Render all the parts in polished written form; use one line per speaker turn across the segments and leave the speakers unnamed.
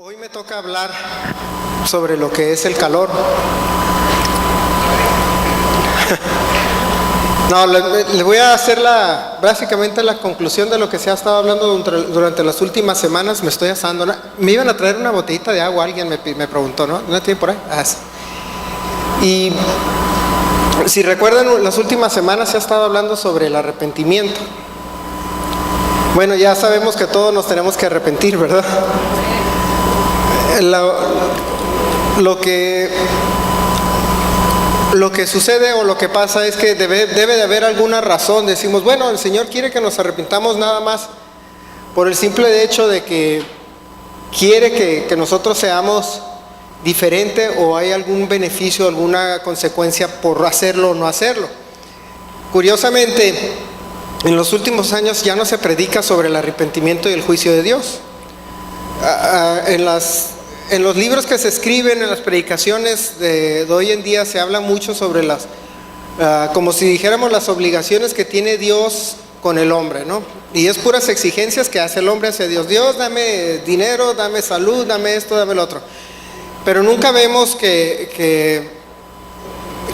Hoy me toca hablar sobre lo que es el calor. No, le voy a hacer básicamente la conclusión de lo que se ha estado hablando durante las últimas semanas. Me estoy asando. Me iban a traer una botellita de agua, alguien me preguntó, ¿no? ¿No tiene por ahí? Sí. Y si recuerdan, las últimas semanas se ha estado hablando sobre el arrepentimiento. Bueno, ya sabemos que todos nos tenemos que arrepentir, ¿verdad? Lo que sucede o lo que pasa es que debe de haber alguna razón. Decimos, bueno, el Señor quiere que nos arrepintamos nada más por el simple hecho de que quiere que nosotros seamos diferentes, o hay algún beneficio, alguna consecuencia por hacerlo o no hacerlo. Curiosamente, en los últimos años ya no se predica sobre el arrepentimiento y el juicio de Dios. En los libros que se escriben, en las predicaciones de hoy en día, se habla mucho sobre como si dijéramos, las obligaciones que tiene Dios con el hombre, ¿no? Y es puras exigencias que hace el hombre hacia Dios. Dios, dame dinero, dame salud, dame esto, dame lo otro. Pero nunca vemos que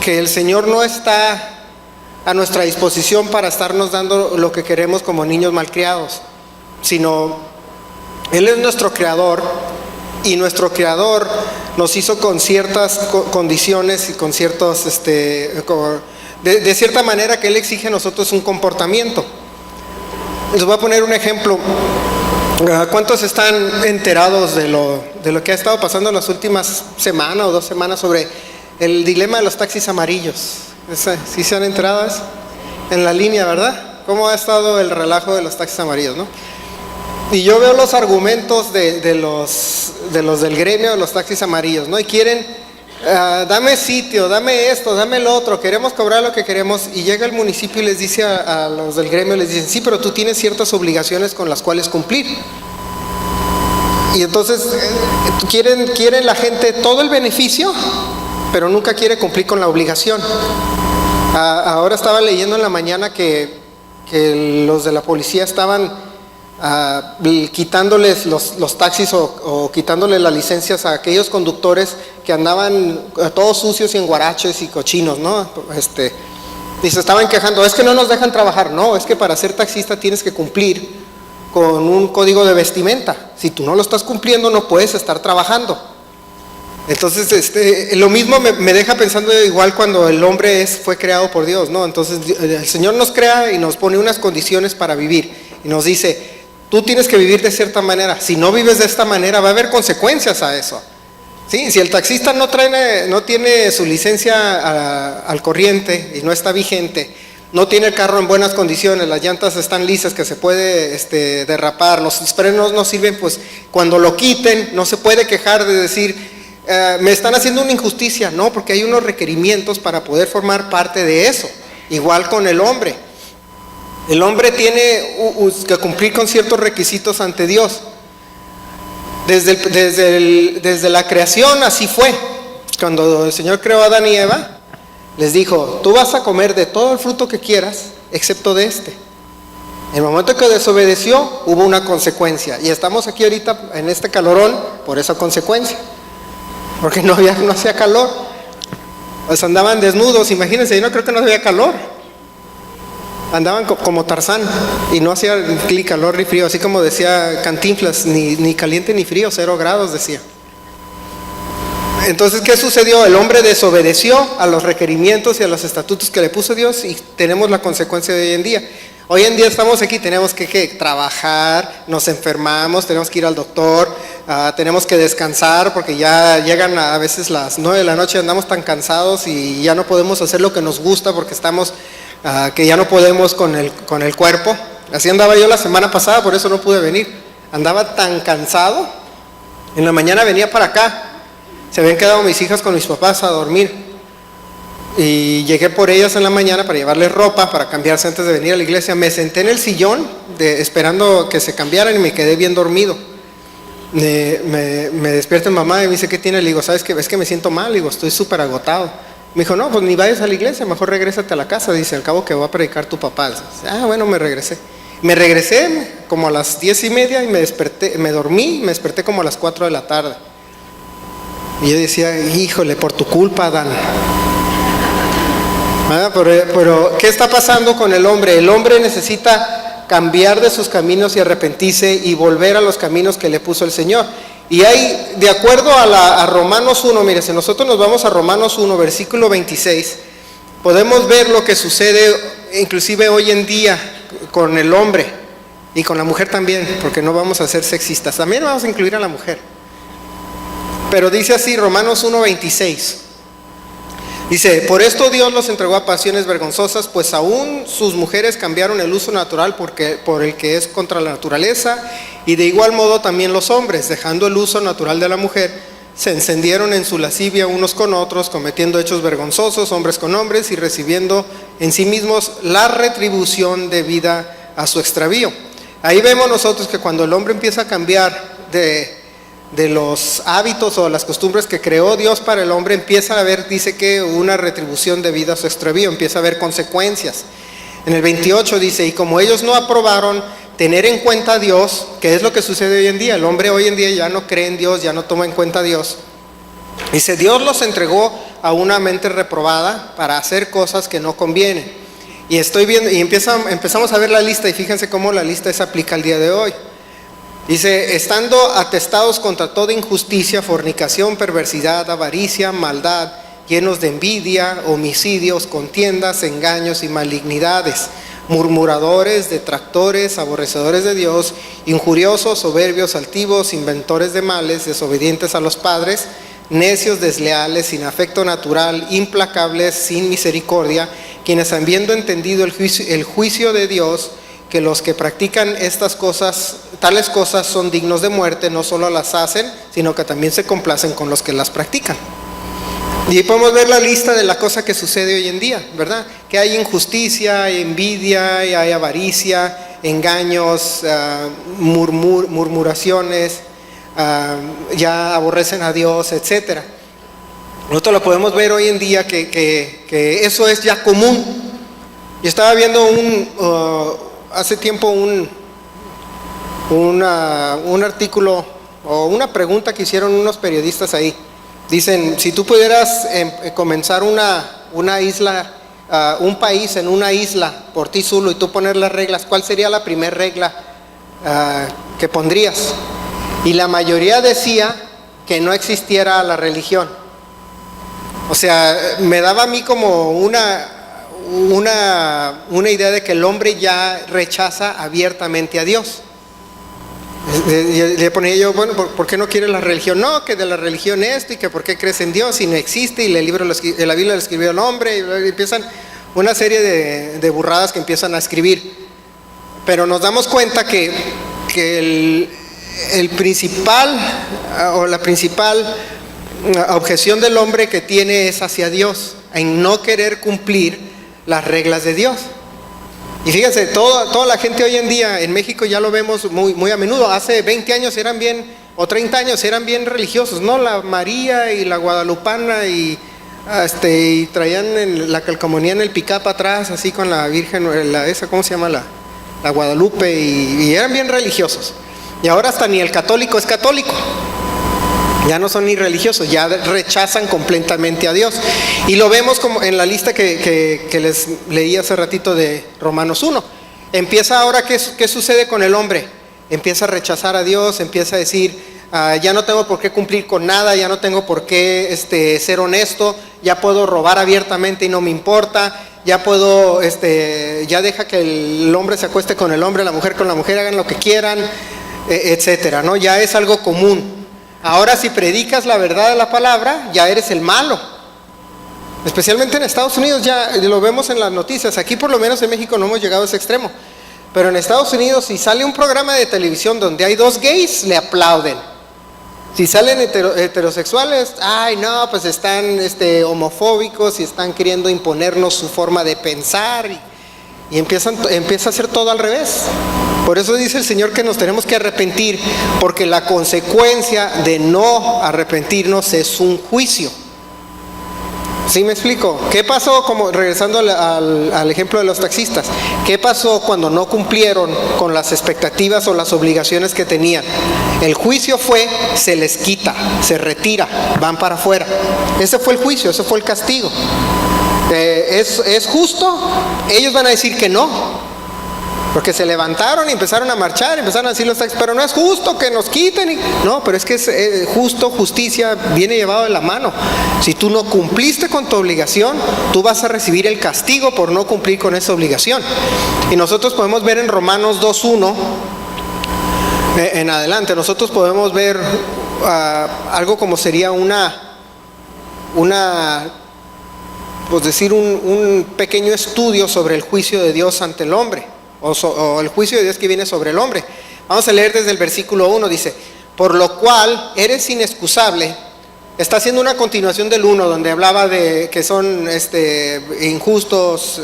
el Señor no está a nuestra disposición para estarnos dando lo que queremos como niños malcriados, sino Él es nuestro creador. Y nuestro creador nos hizo con ciertas condiciones y con ciertos, de cierta manera que Él exige a nosotros un comportamiento. Les voy a poner un ejemplo. ¿Cuántos están enterados de lo que ha estado pasando en las últimas semanas o 2 semanas sobre el dilema de los taxis amarillos? ¿Sí se han enterado de eso? En la línea, ¿verdad? ¿Cómo ha estado el relajo de los taxis amarillos, no? Y yo veo los argumentos de los del gremio de los taxis amarillos, ¿no? Y quieren, dame sitio, dame esto, dame lo otro, queremos cobrar lo que queremos. Y llega el municipio y les dice a los del gremio, les dicen, sí, pero tú tienes ciertas obligaciones con las cuales cumplir. Y entonces quieren la gente todo el beneficio, pero nunca quiere cumplir con la obligación. Ahora estaba leyendo en la mañana que los de la policía estaban quitándoles los taxis o quitándoles las licencias a aquellos conductores que andaban todos sucios y en guaraches y cochinos, ¿no? Y se estaban quejando, es que no nos dejan trabajar. No, es que para ser taxista tienes que cumplir con un código de vestimenta. Si tú no lo estás cumpliendo, no puedes estar trabajando. Entonces, lo mismo me deja pensando igual cuando el hombre fue creado por Dios, ¿no? Entonces el Señor nos crea y nos pone unas condiciones para vivir y nos dice, tú tienes que vivir de cierta manera. Si no vives de esta manera, va a haber consecuencias a eso. ¿Sí? Si el taxista no tiene su licencia al corriente y no está vigente, no tiene el carro en buenas condiciones, las llantas están lisas, que se puede derrapar, los frenos no sirven, pues cuando lo quiten no se puede quejar de decir, me están haciendo una injusticia. No, porque hay unos requerimientos para poder formar parte de eso. Igual con el hombre. El hombre tiene que cumplir con ciertos requisitos ante Dios. Desde la creación así fue. Cuando el Señor creó a Adán y Eva, les dijo, tú vas a comer de todo el fruto que quieras, excepto de este. En el momento que desobedeció, hubo una consecuencia. Y estamos aquí ahorita en este calorón por esa consecuencia. Porque no hacía calor. Pues andaban desnudos, imagínense, yo no creo que no había calor. Andaban como Tarzán y no hacía ni calor ni frío, así como decía Cantinflas, ni caliente ni frío, 0 grados decía. Entonces, ¿qué sucedió? El hombre desobedeció a los requerimientos y a los estatutos que le puso Dios y tenemos la consecuencia de hoy en día. Hoy en día estamos aquí, tenemos que trabajar, nos enfermamos, tenemos que ir al doctor, tenemos que descansar porque ya llegan a veces las 9 de la noche, andamos tan cansados y ya no podemos hacer lo que nos gusta porque estamos... que ya no podemos con el cuerpo. Así andaba yo la semana pasada, por eso no pude venir. Andaba tan cansado. En la mañana venía para acá. Se habían quedado mis hijas con mis papás a dormir. Y llegué por ellas en la mañana para llevarles ropa, para cambiarse antes de venir a la iglesia. Me senté en el sillón esperando que se cambiaran y me quedé bien dormido. Me despierta mi mamá y me dice, ¿qué tiene? Le digo, ¿sabes qué? Es que me siento mal. Le digo, estoy súper agotado. Me dijo, no, pues ni vayas a la iglesia, mejor regrésate a la casa. Dice, al cabo que va a predicar tu papá. Dice, bueno, me regresé. Me regresé como a las 10:30 y me dormí, me desperté como a las 4 de la tarde. Y yo decía, híjole, por tu culpa, Adán. Pero ¿qué está pasando con el hombre? El hombre necesita cambiar de sus caminos y arrepentirse y volver a los caminos que le puso el Señor. Y hay, de acuerdo a Romanos 1, mire, si nosotros nos vamos a Romanos 1, versículo 26, podemos ver lo que sucede inclusive hoy en día con el hombre y con la mujer también, porque no vamos a ser sexistas, también vamos a incluir a la mujer. Pero dice así, Romanos 1, 26. Dice, por esto Dios los entregó a pasiones vergonzosas, pues aún sus mujeres cambiaron el uso natural por el que es contra la naturaleza, y de igual modo también los hombres, dejando el uso natural de la mujer, se encendieron en su lascivia unos con otros, cometiendo hechos vergonzosos, hombres con hombres, y recibiendo en sí mismos la retribución debida a su extravío. Ahí vemos nosotros que cuando el hombre empieza a cambiar de los hábitos o las costumbres que creó Dios para el hombre, empieza a haber, dice que una retribución debida a su extravío, empieza a haber consecuencias. En el 28 dice, y como ellos no aprobaron tener en cuenta a Dios, que es lo que sucede hoy en día, el hombre hoy en día ya no cree en Dios, ya no toma en cuenta a Dios. Dice, Dios los entregó a una mente reprobada para hacer cosas que no convienen. Y estoy viendo, y empezamos a ver la lista, y fíjense cómo la lista se aplica al día de hoy. Dice, estando atestados contra toda injusticia, fornicación, perversidad, avaricia, maldad, llenos de envidia, homicidios, contiendas, engaños y malignidades, murmuradores, detractores, aborrecedores de Dios, injuriosos, soberbios, altivos, inventores de males, desobedientes a los padres, necios, desleales, sin afecto natural, implacables, sin misericordia, quienes habiendo entendido el juicio de Dios, que los que practican estas cosas, tales cosas son dignos de muerte, no solo las hacen, sino que también se complacen con los que las practican. Y ahí podemos ver la lista de la cosa que sucede hoy en día, ¿verdad? Que hay injusticia, hay envidia, y hay avaricia, engaños, murmuraciones, ya aborrecen a Dios, etcétera. Nosotros lo podemos ver hoy en día que eso es ya común. Yo estaba viendo hace tiempo un artículo o una pregunta que hicieron unos periodistas ahí. Dicen, si tú pudieras comenzar una isla, un país en una isla por ti solo y tú poner las reglas, ¿cuál sería la primera regla que pondrías? Y la mayoría decía que no existiera la religión. O sea, me daba a mí como una idea de que el hombre ya rechaza abiertamente a Dios. Le ponía yo, bueno, ¿por qué no quiere la religión? No, que de la religión esto, y que por qué crees en Dios y no existe, y la Biblia lo escribió el hombre, y empiezan una serie de burradas que empiezan a escribir. Pero nos damos cuenta que el principal o la principal objeción del hombre que tiene es hacia Dios, en no querer cumplir las reglas de Dios. Y fíjense, toda la gente hoy en día en México ya lo vemos muy a menudo. Hace 20 años eran bien, o 30 años eran bien religiosos, ¿no? La María y la Guadalupana y traían la calcomanía en el pick-up atrás, así con la Virgen, ¿cómo se llama? La Guadalupe, y eran bien religiosos. Y ahora hasta ni el católico es católico. Ya no son ni religiosos, ya rechazan completamente a Dios. Y lo vemos como en la lista que les leí hace ratito de Romanos 1. Empieza ahora, ¿qué sucede con el hombre? Empieza a rechazar a Dios, empieza a decir, ya no tengo por qué cumplir con nada, ya no tengo por qué ser honesto, ya puedo robar abiertamente y no me importa, ya puedo, ya deja que el hombre se acueste con el hombre, la mujer con la mujer, hagan lo que quieran, etcétera, ¿no? Ya es algo común. Ahora, si predicas la verdad de la palabra, ya eres el malo. Especialmente en Estados Unidos, ya lo vemos en las noticias. Aquí por lo menos en México no hemos llegado a ese extremo. Pero en Estados Unidos, si sale un programa de televisión donde hay dos gays, le aplauden. Si salen heterosexuales, ay no, pues están homofóbicos y están queriendo imponernos su forma de pensar. Y empieza a ser todo al revés. Por eso dice el Señor que nos tenemos que arrepentir, porque la consecuencia de no arrepentirnos es un juicio. ¿Sí me explico? ¿Qué pasó, como regresando al ejemplo de los taxistas? ¿Qué pasó cuando no cumplieron con las expectativas o las obligaciones que tenían? El juicio fue, se les quita, se retira, van para afuera. Ese fue el juicio, ese fue el castigo. ¿Es justo? Ellos van a decir que no. Porque se levantaron y empezaron a marchar, empezaron a decir los taxis, pero no es justo que nos quiten. No, pero es que es justo, justicia viene llevado de la mano. Si tú no cumpliste con tu obligación, tú vas a recibir el castigo por no cumplir con esa obligación. Y nosotros podemos ver en Romanos 2:1 en adelante, nosotros podemos ver algo como sería pues decir, un pequeño estudio sobre el juicio de Dios ante el hombre. O el juicio de Dios que viene sobre el hombre. Vamos a leer desde el versículo 1, dice: por lo cual eres inexcusable. Está haciendo una continuación del 1, donde hablaba de que son injustos,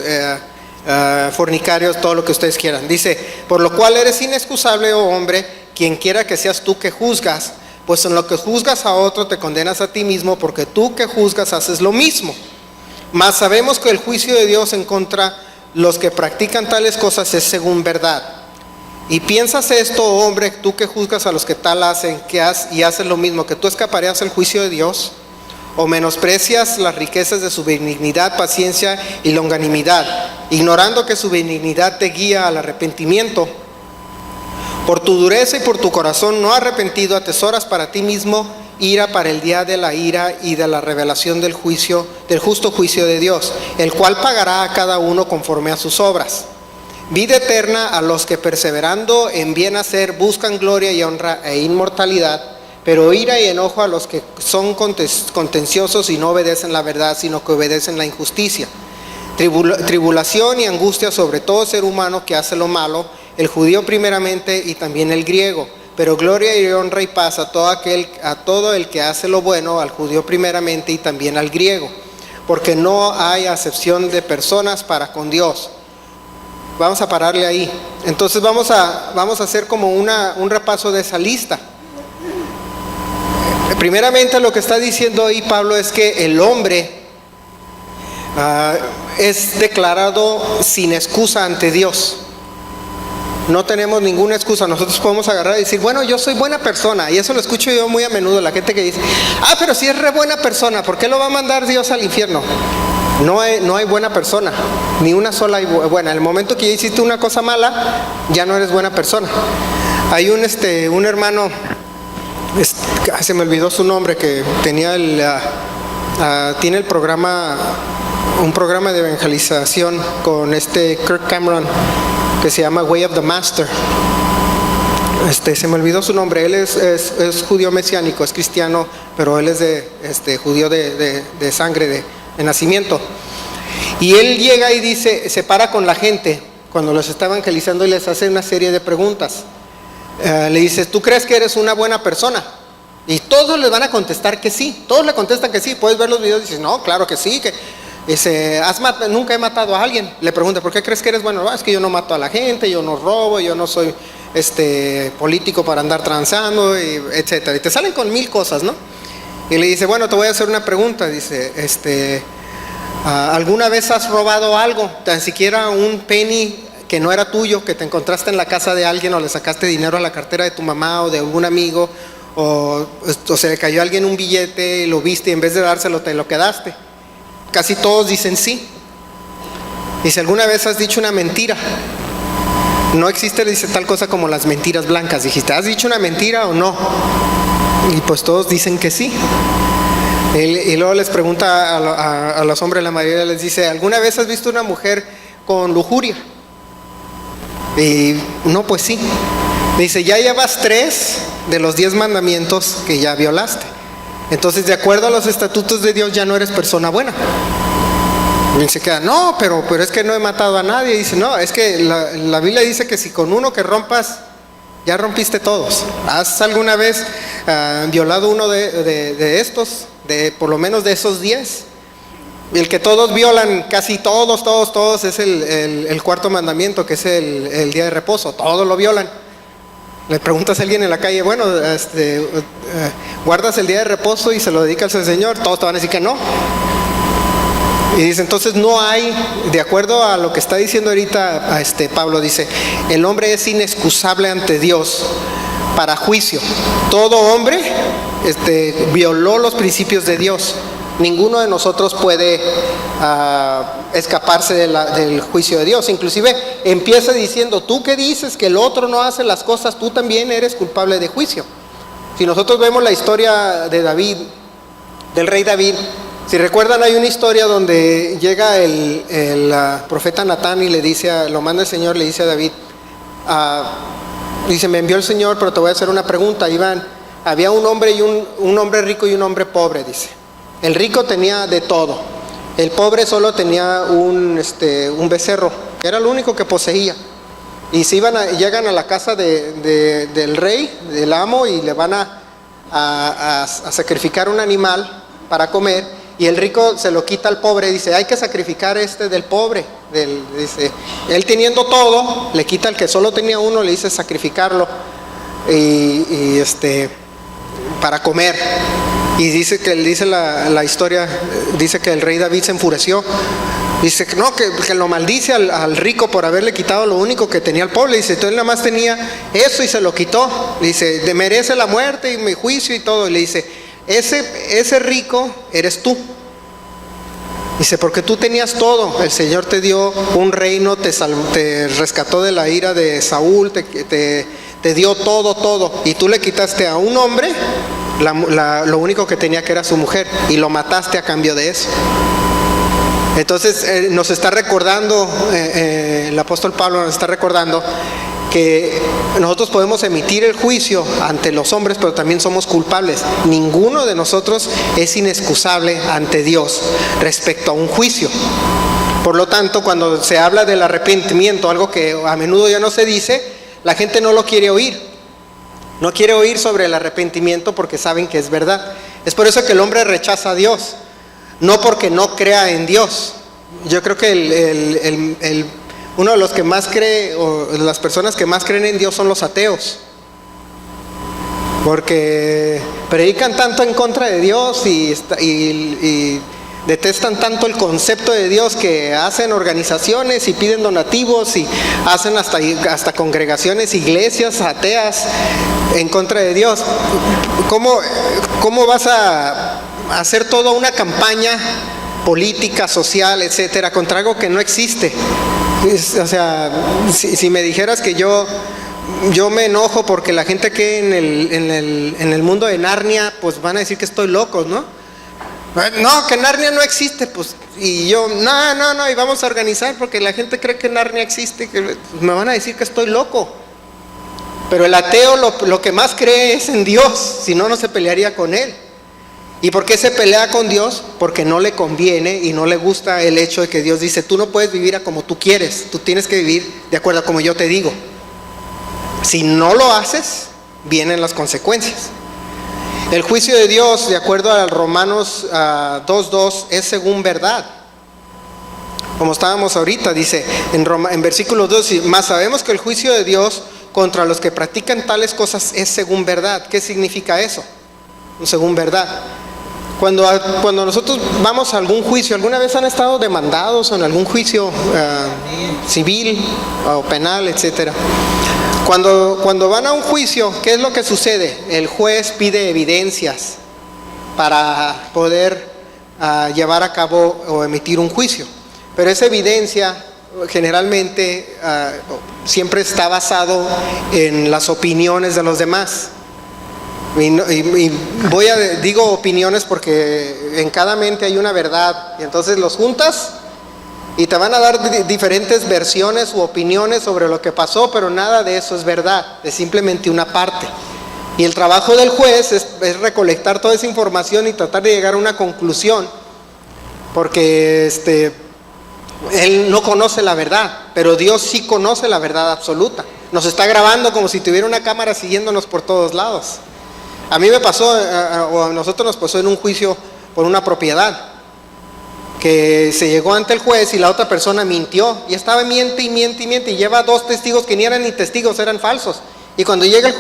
fornicarios, todo lo que ustedes quieran. Dice: por lo cual eres inexcusable, oh hombre, quien quiera que seas tú que juzgas, pues en lo que juzgas a otro te condenas a ti mismo, porque tú que juzgas haces lo mismo. Mas sabemos que el juicio de Dios en contra los que practican tales cosas es según verdad. Y piensas esto, oh hombre, tú que juzgas a los que tal hacen, y haces lo mismo, que tú escaparías al juicio de Dios, o menosprecias las riquezas de su benignidad, paciencia y longanimidad, ignorando que su benignidad te guía al arrepentimiento. Por tu dureza y por tu corazón no arrepentido, atesoras para ti mismo ira para el día de la ira y de la revelación del juicio, del justo juicio de Dios, el cual pagará a cada uno conforme a sus obras. Vida eterna a los que perseverando en bien hacer buscan gloria y honra e inmortalidad, pero ira y enojo a los que son contenciosos y no obedecen la verdad, sino que obedecen la injusticia. Tribulación y angustia sobre todo ser humano que hace lo malo, el judío primeramente y también el griego. Pero gloria y honra y paz a todo el que hace lo bueno, al judío primeramente y también al griego, porque no hay acepción de personas para con Dios. Vamos a pararle ahí. Entonces vamos a hacer como un repaso de esa lista. Primeramente, lo que está diciendo ahí Pablo es que el hombre es declarado sin excusa ante Dios. No tenemos ninguna excusa. Nosotros podemos agarrar y decir: bueno, yo soy buena persona. Y eso lo escucho yo muy a menudo, la gente que dice: pero si es re buena persona, ¿por qué lo va a mandar Dios al infierno? No hay buena persona, ni una sola buena. En el momento que ya hiciste una cosa mala, ya no eres buena persona. Hay un hermano, se me olvidó su nombre, que tenía tiene el programa, un programa de evangelización con Kirk Cameron, que se llama Way of the Master. Se me olvidó su nombre. Él es judío mesiánico, es cristiano, pero él es judío de sangre, de nacimiento. Y él llega y dice, se para con la gente cuando los está evangelizando y les hace una serie de preguntas. Le dice: ¿tú crees que eres una buena persona? Y todos les van a contestar que sí. Todos le contestan que sí. Puedes ver los videos y dices: no, claro que sí, que dice: nunca he matado a alguien. Le pregunta: ¿por qué crees que eres bueno? Es que yo no mato a la gente, yo no robo, yo no soy político para andar transando, etcétera. Y te salen con 1000 cosas, ¿no? Y le dice: bueno, te voy a hacer una pregunta. Dice: ¿alguna vez has robado algo? Tan siquiera un penny que no era tuyo, que te encontraste en la casa de alguien, o le sacaste dinero a la cartera de tu mamá o de algún amigo, o se le cayó a alguien un billete y lo viste y en vez de dárselo te lo quedaste. Casi todos dicen sí. Dice: ¿alguna vez has dicho una mentira? No existe, dice, tal cosa como las mentiras blancas. Dijiste: ¿has dicho una mentira o no? Y pues todos dicen que sí. Y luego les pregunta a los hombres, la mayoría les dice: ¿alguna vez has visto una mujer con lujuria? Y no, pues sí. Dice: ya llevas 3 de los 10 mandamientos que ya violaste. Entonces, de acuerdo a los estatutos de Dios, ya no eres persona buena. Y se queda: no, pero es que no he matado a nadie. Y dice: no, es que la Biblia dice que si con uno que rompas, ya rompiste todos. ¿Has alguna vez violado uno de estos? Por lo menos de esos 10. El que todos violan, casi todos, es el cuarto mandamiento, que es el día de reposo. Todos lo violan. Le preguntas a alguien en la calle: bueno, ¿guardas el día de reposo y se lo dedicas al Señor? Todos te van a decir que no. Y dice, entonces no hay, de acuerdo a lo que está diciendo ahorita Pablo, dice, el hombre es inexcusable ante Dios para juicio. Todo hombre violó los principios de Dios. Ninguno de nosotros puede escaparse del juicio de Dios. Inclusive empieza diciendo, tú que dices que el otro no hace las cosas, tú también eres culpable de juicio. Si nosotros vemos la historia de David, del rey David, si recuerdan, hay una historia donde llega el profeta Natán y le dice, lo manda el Señor, le dice a David, dice, me envió el Señor, pero te voy a hacer una pregunta. Había un hombre un hombre rico y un hombre pobre, dice. El rico tenía de todo, el pobre solo tenía un becerro, que era lo único que poseía. Y llegan a la casa del rey, del amo, y le van a sacrificar un animal para comer, y el rico se lo quita al pobre, dice, hay que sacrificar del pobre. Dice, él teniendo todo, le quita al que solo tenía uno, le dice sacrificarlo para comer. Y dice la historia, dice que el rey David se enfureció. Dice no, que lo maldice al rico por haberle quitado lo único que tenía al pobre. Dice, entonces él nada más tenía eso y se lo quitó. Dice, merece la muerte y mi juicio y todo. Y le dice, ese rico eres tú. Dice, porque tú tenías todo. El Señor te dio un reino, te rescató de la ira de Saúl, te dio todo. Y tú le quitaste a un hombre lo único que tenía, que era su mujer, y lo mataste a cambio de eso. Entonces nos está recordando, el apóstol Pablo nos está recordando que nosotros podemos emitir el juicio ante los hombres, pero también somos culpables. Ninguno de nosotros es inexcusable ante Dios respecto a un juicio. Por lo tanto, cuando se habla del arrepentimiento, algo que a menudo ya no se dice, la gente no lo quiere oír. No quiere oír sobre el arrepentimiento porque saben que es verdad. Es por eso que el hombre rechaza a Dios, no porque no crea en Dios. Yo creo que uno de los que más cree, o las personas que más creen en Dios, son los ateos, porque predican tanto en contra de Dios y detestan tanto el concepto de Dios que hacen organizaciones y piden donativos y hacen hasta congregaciones, iglesias ateas en contra de Dios. ¿Cómo vas a hacer toda una campaña política, social, etcétera, contra algo que no existe? O sea, si me dijeras que yo me enojo porque la gente que en el mundo de Narnia, pues van a decir que estoy loco, ¿no? No, que Narnia no existe, pues, y yo, no, y vamos a organizar porque la gente cree que Narnia existe, que me van a decir que estoy loco. Pero el ateo lo que más cree es en Dios, si no, no se pelearía con él. ¿Y por qué se pelea con Dios? Porque no le conviene y no le gusta el hecho de que Dios dice, tú no puedes vivir a como tú quieres, tú tienes que vivir de acuerdo a como yo te digo. Si no lo haces, vienen las consecuencias. El juicio de Dios, de acuerdo a Romanos 2:2, es según verdad. Como estábamos ahorita, dice en versículo 2, mas sabemos que el juicio de Dios contra los que practican tales cosas es según verdad. ¿Qué significa eso? Según verdad. Cuando nosotros vamos a algún juicio, ¿alguna vez han estado demandados en algún juicio civil o penal, etcétera? Cuando van a un juicio, ¿qué es lo que sucede? El juez pide evidencias para poder llevar a cabo o emitir un juicio. Pero esa evidencia generalmente siempre está basado en las opiniones de los demás. Y digo opiniones porque en cada mente hay una verdad, y entonces los juntas y te van a dar diferentes versiones u opiniones sobre lo que pasó, pero nada de eso es verdad, es simplemente una parte. Y el trabajo del juez es recolectar toda esa información y tratar de llegar a una conclusión, porque él no conoce la verdad, pero Dios sí conoce la verdad absoluta. Nos está grabando como si tuviera una cámara siguiéndonos por todos lados. A mí me pasó, o a nosotros nos pasó en un juicio por una propiedad, que se llegó ante el juez y la otra persona mintió, y estaba miente, y lleva 2 testigos que ni eran ni testigos, eran falsos. Y cuando llega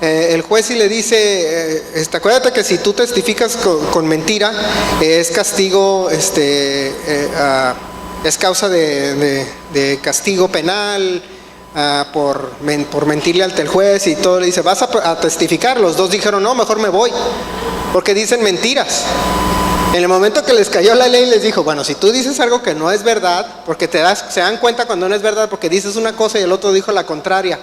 el juez y le dice, acuérdate que si tú testificas con mentira, es castigo, es causa de castigo penal, por mentirle ante el juez y todo. Le dice, vas a testificar. Los dos dijeron, no, mejor me voy, porque dicen mentiras. En el momento que les cayó la ley, les dijo, bueno, si tú dices algo que no es verdad, porque se dan cuenta cuando no es verdad, porque dices una cosa y el otro dijo la contraria.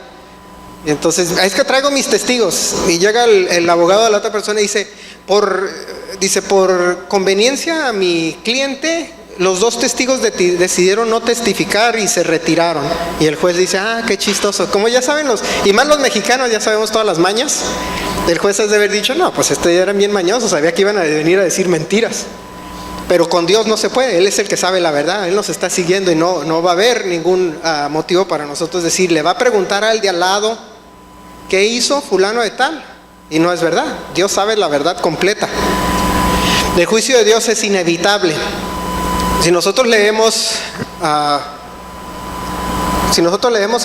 Y entonces, es que traigo mis testigos. Y llega el abogado de la otra persona y dice, por conveniencia a mi cliente, los dos testigos decidieron no testificar y se retiraron. Y el juez dice, qué chistoso. Como ya saben y más los mexicanos, ya sabemos todas las mañas. El juez has de haber dicho, no, pues eran bien mañosos, sabía que iban a venir a decir mentiras. Pero con Dios no se puede, Él es el que sabe la verdad, Él nos está siguiendo y no va a haber ningún motivo para nosotros decir, le va a preguntar al de al lado, ¿qué hizo fulano de tal? Y no es verdad, Dios sabe la verdad completa. El juicio de Dios es inevitable. Si nosotros leemos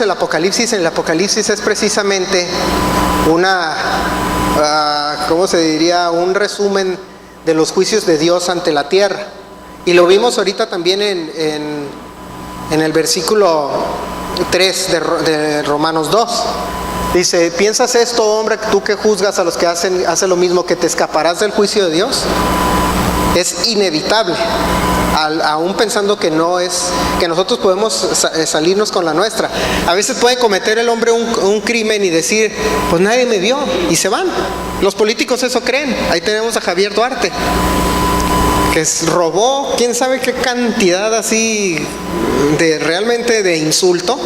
el Apocalipsis es precisamente ¿cómo se diría? Un resumen de los juicios de Dios ante la tierra. Y lo vimos ahorita también en el versículo 3 de Romanos 2. Dice, ¿piensas esto, hombre, tú que juzgas a los que hacen lo mismo, que te escaparás del juicio de Dios? Es inevitable, aún pensando que nosotros podemos salirnos con la nuestra. A veces puede cometer el hombre un crimen y decir, pues nadie me vio, y se van. Los políticos eso creen. Ahí tenemos a Javier Duarte, que robó quién sabe qué cantidad así realmente de insulto,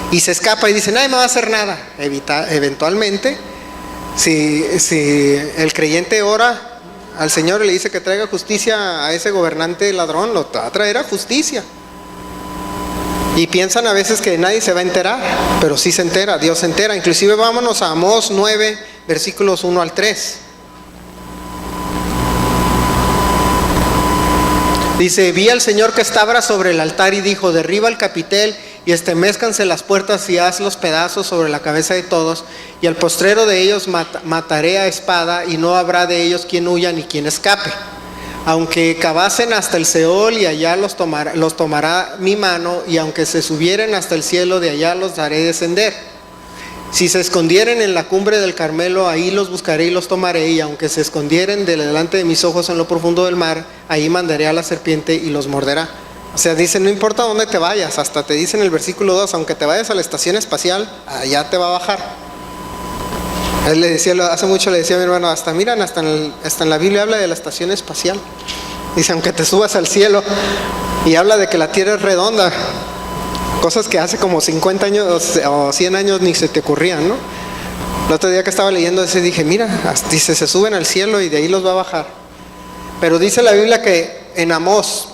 y se escapa y dice, nadie me va a hacer nada. Eventualmente, si el creyente ora al Señor y le dice que traiga justicia a ese gobernante ladrón, lo va a traer a justicia. Y piensan a veces que nadie se va a enterar, pero sí se entera, Dios se entera. Inclusive vámonos a Amós 9, versículos 1 al 3. Dice, vi al Señor que estaba sobre el altar y dijo, derriba el capitel y estremézcanse las puertas y haz los pedazos sobre la cabeza de todos, y al postrero de ellos mataré a espada, y no habrá de ellos quien huya ni quien escape. Aunque cavasen hasta el Seol, y allá los tomará mi mano, y aunque se subieren hasta el cielo, de allá los haré descender. Si se escondieren en la cumbre del Carmelo, ahí los buscaré y los tomaré, y aunque se escondieren delante de mis ojos en lo profundo del mar, ahí mandaré a la serpiente y los morderá. O sea, dice, no importa dónde te vayas, hasta te dice en el versículo 2, aunque te vayas a la estación espacial, allá te va a bajar. Él le decía, hace mucho le decía a mi hermano, hasta en la Biblia habla de la estación espacial. Dice, aunque te subas al cielo, y habla de que la tierra es redonda, cosas que hace como 50 años o 100 años ni se te ocurrían, ¿no? El otro día que estaba leyendo ese dije, mira, dice, se suben al cielo y de ahí los va a bajar. Pero dice la Biblia que en Amós,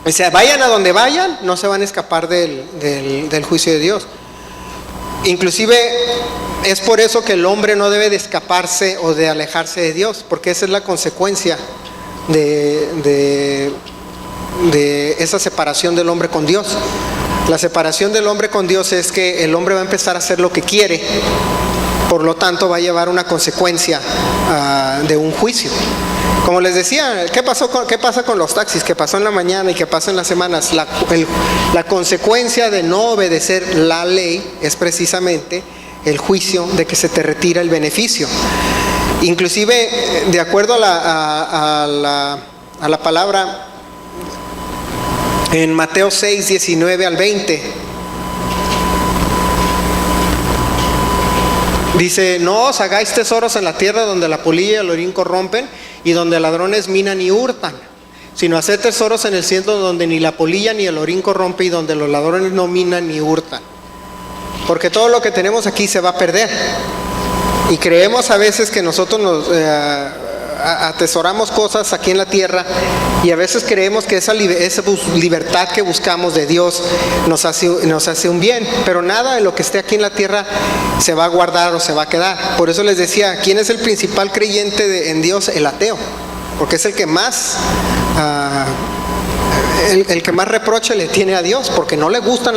o sea, vayan a donde vayan, no se van a escapar del juicio de Dios. Inclusive es por eso que el hombre no debe de escaparse o de alejarse de Dios, porque esa es la consecuencia de esa separación del hombre con Dios. La separación del hombre con Dios es que el hombre va a empezar a hacer lo que quiere, por lo tanto va a llevar una consecuencia de un juicio. Como les decía, ¿qué pasa con los taxis? ¿Qué pasó en la mañana y qué pasa en las semanas? La consecuencia de no obedecer la ley es precisamente el juicio de que se te retira el beneficio. Inclusive, de acuerdo a la palabra en Mateo 6, 19 al 20, dice, no os hagáis tesoros en la tierra donde la polilla y el orín corrompen y donde ladrones minan y hurtan, sino haced tesoros en el cielo donde ni la polilla ni el orín corrompe y donde los ladrones no minan ni hurtan. Porque todo lo que tenemos aquí se va a perder. Y creemos a veces que nosotros nos atesoramos cosas aquí en la tierra, y a veces creemos que esa libertad que buscamos de Dios nos hace un bien, pero nada de lo que esté aquí en la tierra se va a guardar o se va a quedar. Por eso les decía, ¿quién es el principal creyente en Dios? El ateo, porque es el que más el que más reproche le tiene a Dios, porque no le gustan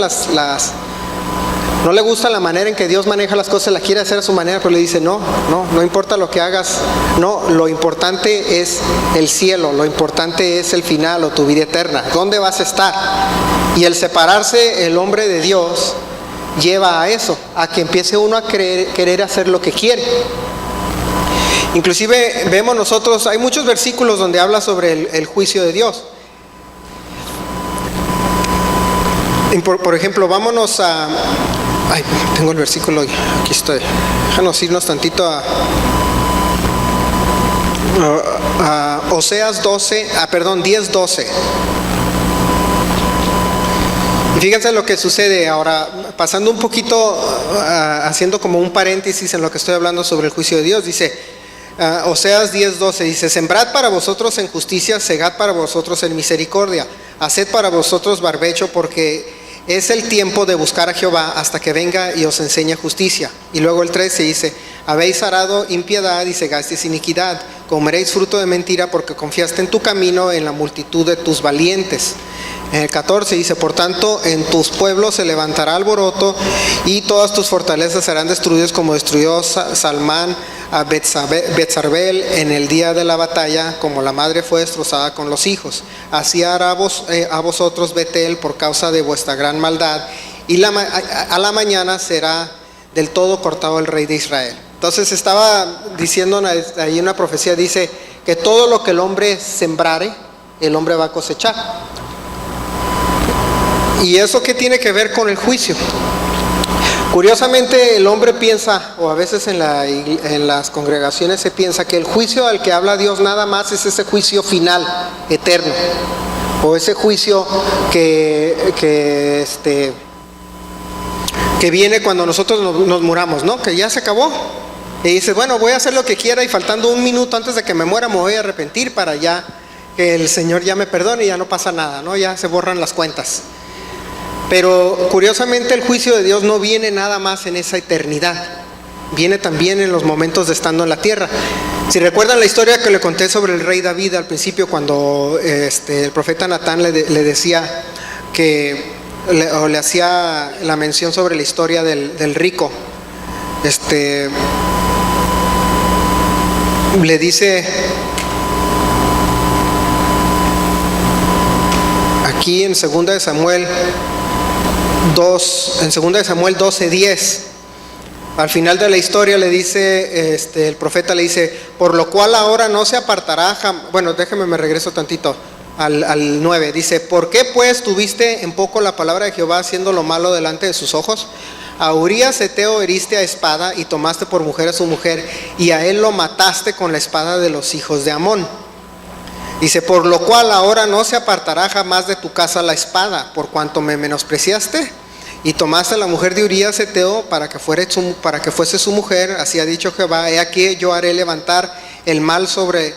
No le gusta la manera en que Dios maneja las cosas, la quiere hacer a su manera, pero le dice, no importa lo que hagas, no, lo importante es el cielo, lo importante es el final o tu vida eterna, ¿dónde vas a estar? Y el separarse el hombre de Dios lleva a eso, a que empiece uno a querer hacer lo que quiere. Inclusive vemos nosotros, hay muchos versículos donde habla sobre el juicio de Dios. Por ejemplo, vámonos a... Ay, tengo el versículo, aquí estoy. Déjanos irnos tantito a Oseas 10:12. Y fíjense lo que sucede ahora, pasando un poquito, haciendo como un paréntesis en lo que estoy hablando sobre el juicio de Dios. Dice, Oseas 10:12, dice, sembrad para vosotros en justicia, segad para vosotros en misericordia, haced para vosotros barbecho, porque es el tiempo de buscar a Jehová hasta que venga y os enseñe justicia. Y luego el 13 dice, habéis arado impiedad y segasteis iniquidad, comeréis fruto de mentira porque confiaste en tu camino, en la multitud de tus valientes. En el 14 dice, por tanto en tus pueblos se levantará alboroto y todas tus fortalezas serán destruidas como destruyó Salmán a Betzarbel en el día de la batalla, como la madre fue destrozada con los hijos. Así hará a vosotros Betel por causa de vuestra gran maldad, y a la mañana será del todo cortado el rey de Israel. Entonces estaba diciendo ahí una profecía, dice que todo lo que el hombre sembrare, el hombre va a cosechar. ¿Y eso qué tiene que ver con el juicio? Curiosamente el hombre piensa, o a veces en las congregaciones se piensa que el juicio al que habla Dios nada más es ese juicio final, eterno, o ese juicio que viene cuando nosotros nos muramos, ¿no? Que ya se acabó. Y dices, bueno, voy a hacer lo que quiera y faltando un minuto antes de que me muera me voy a arrepentir para ya que el Señor ya me perdone y ya no pasa nada, ¿no? Ya se borran las cuentas. Pero curiosamente el juicio de Dios no viene nada más en esa eternidad, viene también en los momentos de estando en la tierra. Si recuerdan la historia que le conté sobre el rey David al principio, cuando el profeta Natán le decía que, o le hacía la mención sobre la historia del rico, le dice aquí en 2 de Samuel 12:10, al final de la historia le dice, el profeta le dice, por lo cual ahora no se apartará bueno, déjeme me regreso tantito al 9, dice, ¿por qué pues tuviste en poco la palabra de Jehová haciendo lo malo delante de sus ojos? A Urías Heteo heriste a espada y tomaste por mujer a su mujer, y a él lo mataste con la espada de los hijos de Amón. Dice, por lo cual ahora no se apartará jamás de tu casa la espada, por cuanto me menospreciaste y tomaste a la mujer de Urías Heteo para que fuese su mujer. Así ha dicho Jehová, he aquí yo haré levantar el mal sobre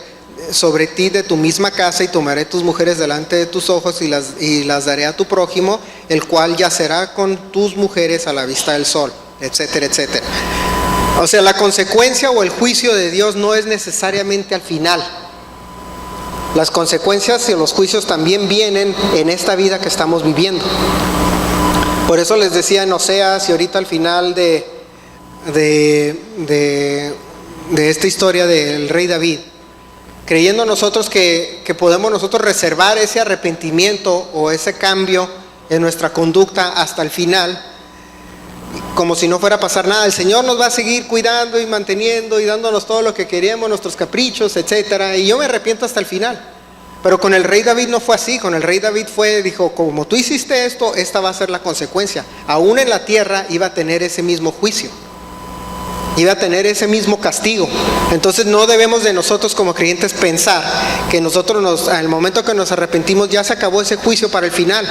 ti de tu misma casa, y tomaré tus mujeres delante de tus ojos y las daré a tu prójimo, el cual yacerá con tus mujeres a la vista del sol, etcétera, etcétera. O sea, la consecuencia o el juicio de Dios no es necesariamente al final. Las consecuencias y los juicios también vienen en esta vida que estamos viviendo. Por eso les decía en Oseas y ahorita al final de esta historia del rey David, creyendo nosotros que podemos nosotros reservar ese arrepentimiento o ese cambio en nuestra conducta hasta el final, como si no fuera a pasar nada. El Señor nos va a seguir cuidando y manteniendo y dándonos todo lo que queríamos, nuestros caprichos, etcétera, y yo me arrepiento hasta el final. Pero con el rey David no fue así. Con el rey David dijo, como tú hiciste esto, esta va a ser la consecuencia. Aún en la tierra iba a tener ese mismo juicio, iba a tener ese mismo castigo. Entonces no debemos de nosotros como creyentes pensar que nosotros al momento que nos arrepentimos ya se acabó ese juicio para el final,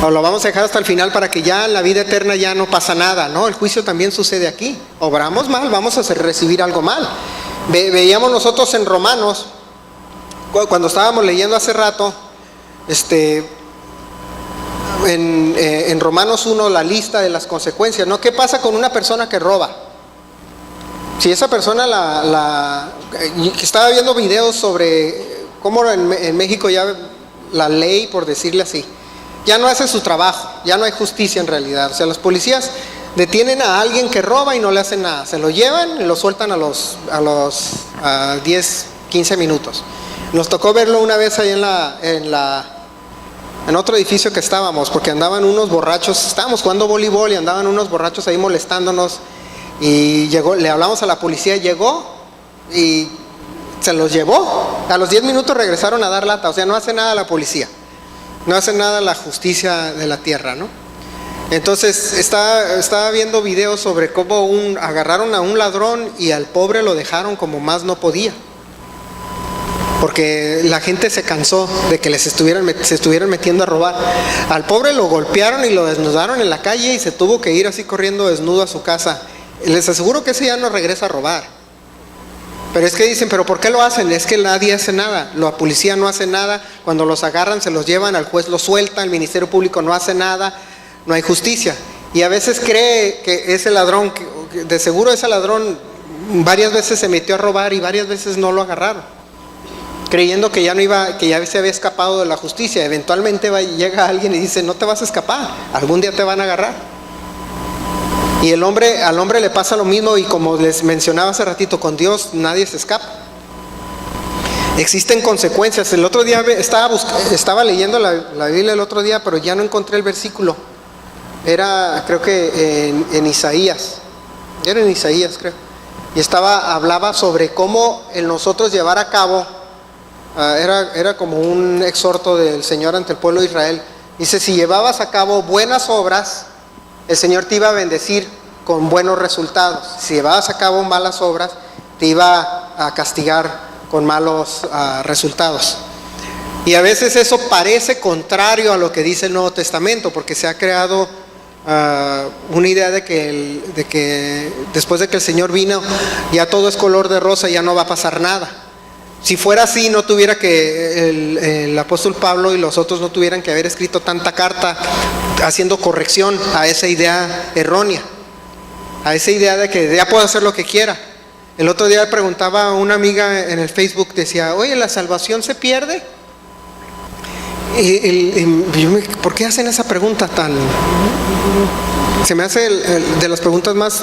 o lo vamos a dejar hasta el final para que ya en la vida eterna ya no pasa nada. No, el juicio también sucede aquí. Obramos mal, vamos a recibir algo mal. Veíamos nosotros en Romanos, cuando estábamos leyendo hace rato, en Romanos 1, la lista de las consecuencias, ¿no? ¿Qué pasa con una persona que roba? Si esa persona estaba viendo videos sobre cómo en México ya la ley, por decirle así, ya no hace su trabajo, ya no hay justicia en realidad. O sea, los policías detienen a alguien que roba y no le hacen nada, se lo llevan y lo sueltan a los 10, 15 minutos. Nos tocó verlo una vez ahí en otro edificio que estábamos, porque andaban unos borrachos, estábamos jugando voleibol y andaban unos borrachos ahí molestándonos, y le hablamos a la policía, llegó y se los llevó. A los 10 minutos regresaron a dar lata. O sea, no hace nada la policía, no hace nada la justicia de la tierra, ¿no? Entonces estaba viendo videos sobre cómo agarraron a un ladrón y al pobre lo dejaron como más no podía, porque la gente se cansó de que se estuvieran metiendo a robar. Al pobre lo golpearon y lo desnudaron en la calle y se tuvo que ir así corriendo desnudo a su casa. Les aseguro que ese ya no regresa a robar. Pero es que dicen, ¿pero por qué lo hacen? Es que nadie hace nada, la policía no hace nada. Cuando los agarran se los llevan, al juez los suelta, el Ministerio Público no hace nada, no hay justicia. Y a veces cree que ese ladrón, que de seguro ese ladrón varias veces se metió a robar y varias veces no lo agarraron, creyendo que ya se había escapado de la justicia. Eventualmente llega alguien y dice, no te vas a escapar, algún día te van a agarrar. Y al hombre le pasa lo mismo, y como les mencionaba hace ratito, con Dios nadie se escapa. Existen consecuencias. El otro día estaba leyendo la Biblia el otro día, pero ya no encontré el versículo. Era, creo que en Isaías. Era en Isaías, creo. Y hablaba sobre cómo el nosotros llevar a cabo, era como un exhorto del Señor ante el pueblo de Israel. Dice, si llevabas a cabo buenas obras, el Señor te iba a bendecir con buenos resultados. Si llevabas a cabo malas obras, te iba a castigar con malos resultados. Y a veces eso parece contrario a lo que dice el Nuevo Testamento, porque se ha creado una idea de que después de que el Señor vino, ya todo es color de rosa, ya no va a pasar nada. Si fuera así, no tuviera que el apóstol Pablo y los otros no tuvieran que haber escrito tanta carta haciendo corrección a esa idea errónea, a esa idea de que ya puedo hacer lo que quiera. El otro día preguntaba a una amiga en el Facebook, decía, oye, ¿la salvación se pierde? ¿Por qué hacen esa pregunta tan? Se me hace de las preguntas más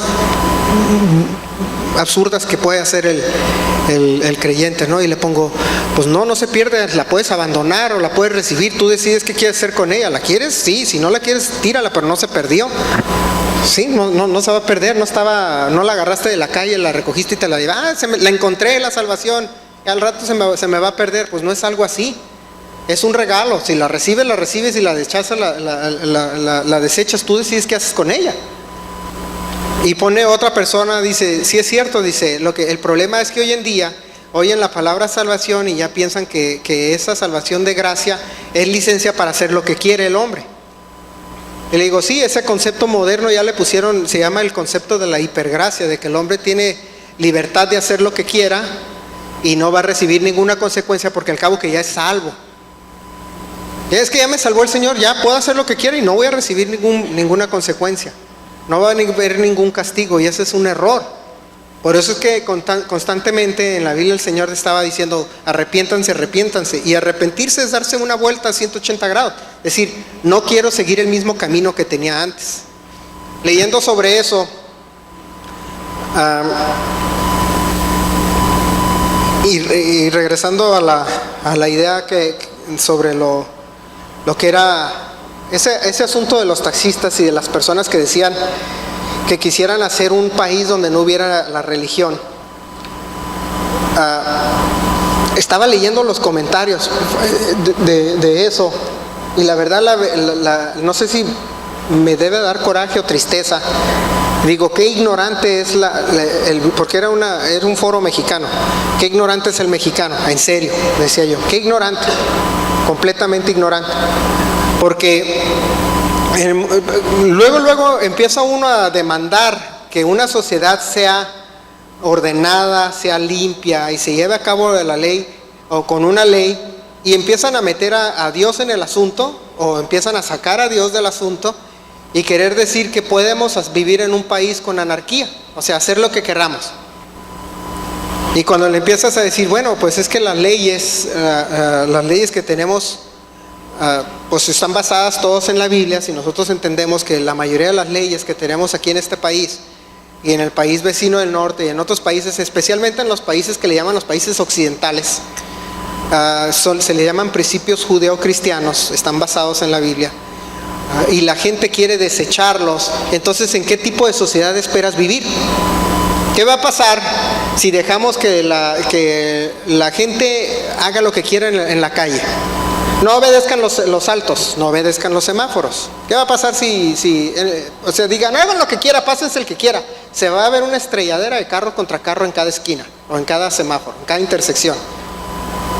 absurdas que puede hacer el creyente, ¿no? Y le pongo, pues no se pierde, la puedes abandonar o la puedes recibir, tú decides qué quieres hacer con ella. ¿La quieres? Sí. Si no la quieres, tírala, pero no se perdió. Sí, no se va a perder, no la agarraste de la calle, la recogiste y te la llevaste, la encontré, la salvación, y al rato se me va a perder. Pues no es algo así. Es un regalo. Si la recibes, y la rechazas, la desechas, tú decides qué haces con ella. Y pone otra persona, dice, sí es cierto, dice, el problema es que hoy en día oyen la palabra salvación y ya piensan que esa salvación de gracia es licencia para hacer lo que quiere el hombre. Y le digo, sí, ese concepto moderno ya le pusieron, se llama el concepto de la hipergracia, de que el hombre tiene libertad de hacer lo que quiera y no va a recibir ninguna consecuencia, porque al cabo que ya es salvo. Ya es que ya me salvó el Señor, ya puedo hacer lo que quiera y no voy a recibir ninguna consecuencia. No va a haber ningún castigo, y ese es un error. Por eso es que constantemente en la Biblia el Señor estaba diciendo, arrepiéntanse. Y arrepentirse es darse una vuelta a 180 grados. Es decir, no quiero seguir el mismo camino que tenía antes. Leyendo sobre eso, y regresando a la idea sobre lo que era ese asunto de los taxistas y de las personas que decían que quisieran hacer un país donde no hubiera la religión. Estaba leyendo los comentarios de eso, y la verdad no sé si me debe dar coraje o tristeza. Digo, qué ignorante es porque era un foro mexicano. Qué ignorante es el mexicano, en serio, decía yo. Qué ignorante, completamente ignorante. Porque luego empieza uno a demandar que una sociedad sea ordenada, sea limpia y se lleve a cabo de la ley o con una ley, y empiezan a meter a Dios en el asunto, o empiezan a sacar a Dios del asunto y querer decir que podemos vivir en un país con anarquía, o sea, hacer lo que queramos. Y cuando le empiezas a decir, bueno, pues es que las leyes que tenemos pues están basadas todos en la Biblia. Si nosotros entendemos que la mayoría de las leyes que tenemos aquí en este país y en el país vecino del norte y en otros países, especialmente en los países que le llaman los países occidentales, se le llaman principios judeo-cristianos, están basados en la Biblia, y la gente quiere desecharlos. Entonces, ¿en qué tipo de sociedad esperas vivir? ¿Qué va a pasar si dejamos que la gente haga lo que quiera en la calle? No obedezcan los altos, no obedezcan los semáforos. ¿Qué va a pasar si digan, hagan lo que quiera, pásense el que quiera? Se va a ver una estrelladera de carro contra carro en cada esquina, o en cada semáforo, en cada intersección.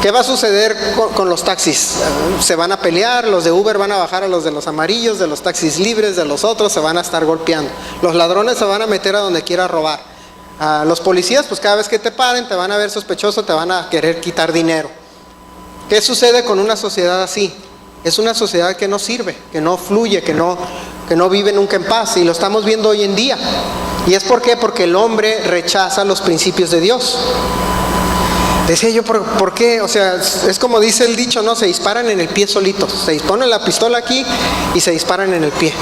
¿Qué va a suceder con los taxis? Se van a pelear, los de Uber van a bajar a los de los amarillos, de los taxis libres, de los otros se van a estar golpeando. Los ladrones se van a meter a donde quiera robar. Los policías, pues cada vez que te paren, te van a ver sospechoso, te van a querer quitar dinero. ¿Qué sucede con una sociedad así? Es una sociedad que no sirve, que no fluye, que no vive nunca en paz, y lo estamos viendo hoy en día. ¿Y es por qué? Porque el hombre rechaza los principios de Dios. Decía yo, ¿por qué? O sea, es como dice el dicho, ¿no? Se disparan en el pie solitos. Se disponen la pistola aquí y se disparan en el pie.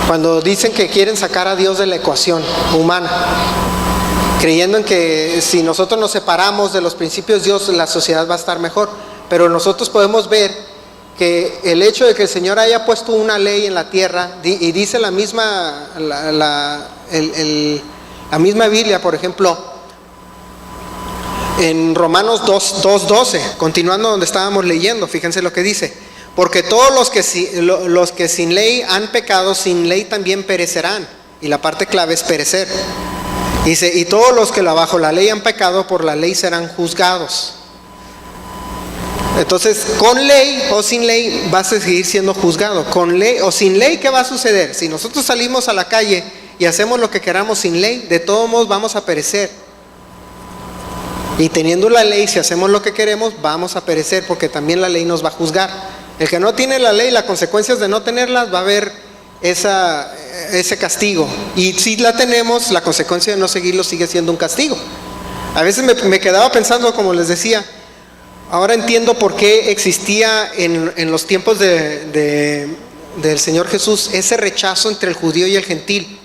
Cuando dicen que quieren sacar a Dios de la ecuación humana, creyendo en que si nosotros nos separamos de los principios de Dios, la sociedad va a estar mejor. Pero nosotros podemos ver que el hecho de que el Señor haya puesto una ley en la tierra, y dice la misma Biblia, por ejemplo, en Romanos 2:12, continuando donde estábamos leyendo, fíjense lo que dice: porque todos los que sin ley han pecado, sin ley también perecerán. Y la parte clave es perecer. Dice, y todos los que bajo la ley han pecado, por la ley serán juzgados. Entonces, con ley o sin ley vas a seguir siendo juzgado. Con ley o sin ley, ¿qué va a suceder? Si nosotros salimos a la calle y hacemos lo que queramos sin ley, de todos modos vamos a perecer. Y teniendo la ley, si hacemos lo que queremos, vamos a perecer, porque también la ley nos va a juzgar. El que no tiene la ley, las consecuencias de no tenerlas, va a haber ese castigo. Y si la tenemos, la consecuencia de no seguirlo sigue siendo un castigo. A veces me quedaba pensando, como les decía, ahora entiendo por qué existía en los tiempos del Señor Jesús ese rechazo entre el judío y el gentil.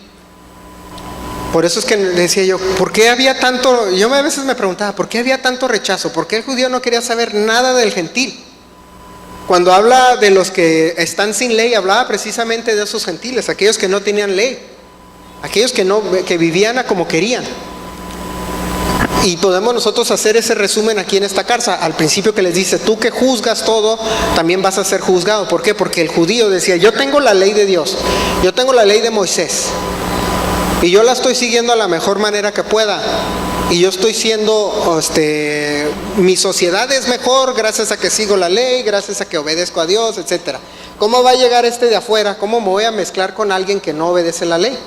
Por eso es que decía yo, ¿por qué había tanto? Yo a veces me preguntaba, ¿por qué había tanto rechazo? ¿Por qué el judío no quería saber nada del gentil? Cuando habla de los que están sin ley, hablaba precisamente de esos gentiles, aquellos que no tenían ley, aquellos que vivían a como querían. Y podemos nosotros hacer ese resumen aquí en esta carta, al principio que les dice, tú que juzgas todo, también vas a ser juzgado. ¿Por qué? Porque el judío decía, yo tengo la ley de Dios, yo tengo la ley de Moisés, y yo la estoy siguiendo a la mejor manera que pueda. Y yo estoy siendo, mi sociedad es mejor gracias a que sigo la ley, gracias a que obedezco a Dios, etc. ¿Cómo va a llegar de afuera? ¿Cómo me voy a mezclar con alguien que no obedece la ley?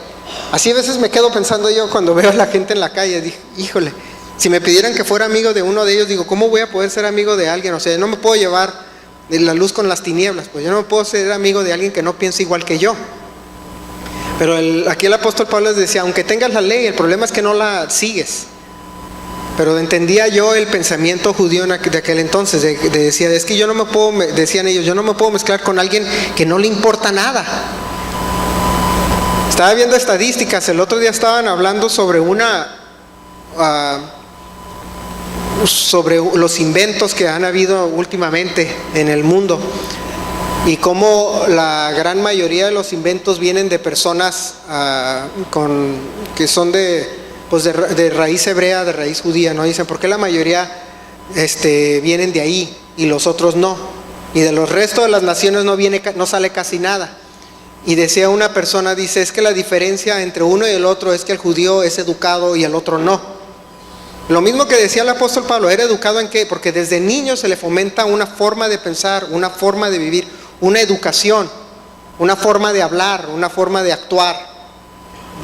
Así a veces me quedo pensando yo cuando veo a la gente en la calle, digo, híjole, si me pidieran que fuera amigo de uno de ellos, digo, ¿cómo voy a poder ser amigo de alguien? O sea, no me puedo llevar de la luz con las tinieblas, pues yo no puedo ser amigo de alguien que no piensa igual que yo. Pero aquí el apóstol Pablo les decía, aunque tengas la ley, el problema es que no la sigues. Pero entendía yo el pensamiento judío de aquel entonces, decía, es que yo no me puedo, decían ellos, yo no me puedo mezclar con alguien que no le importa nada. Estaba viendo estadísticas, el otro día estaban hablando sobre sobre los inventos que han habido últimamente en el mundo, y cómo la gran mayoría de los inventos vienen de personas que son de raíz hebrea, de raíz judía, ¿no? Dicen, ¿por qué la mayoría vienen de ahí y los otros no? Y de los restos de las naciones no sale casi nada. Y decía una persona, dice, es que la diferencia entre uno y el otro es que el judío es educado y el otro no. Lo mismo que decía el apóstol Pablo, ¿era educado en qué? Porque desde niño se le fomenta una forma de pensar, una forma de vivir, una educación, una forma de hablar, una forma de actuar.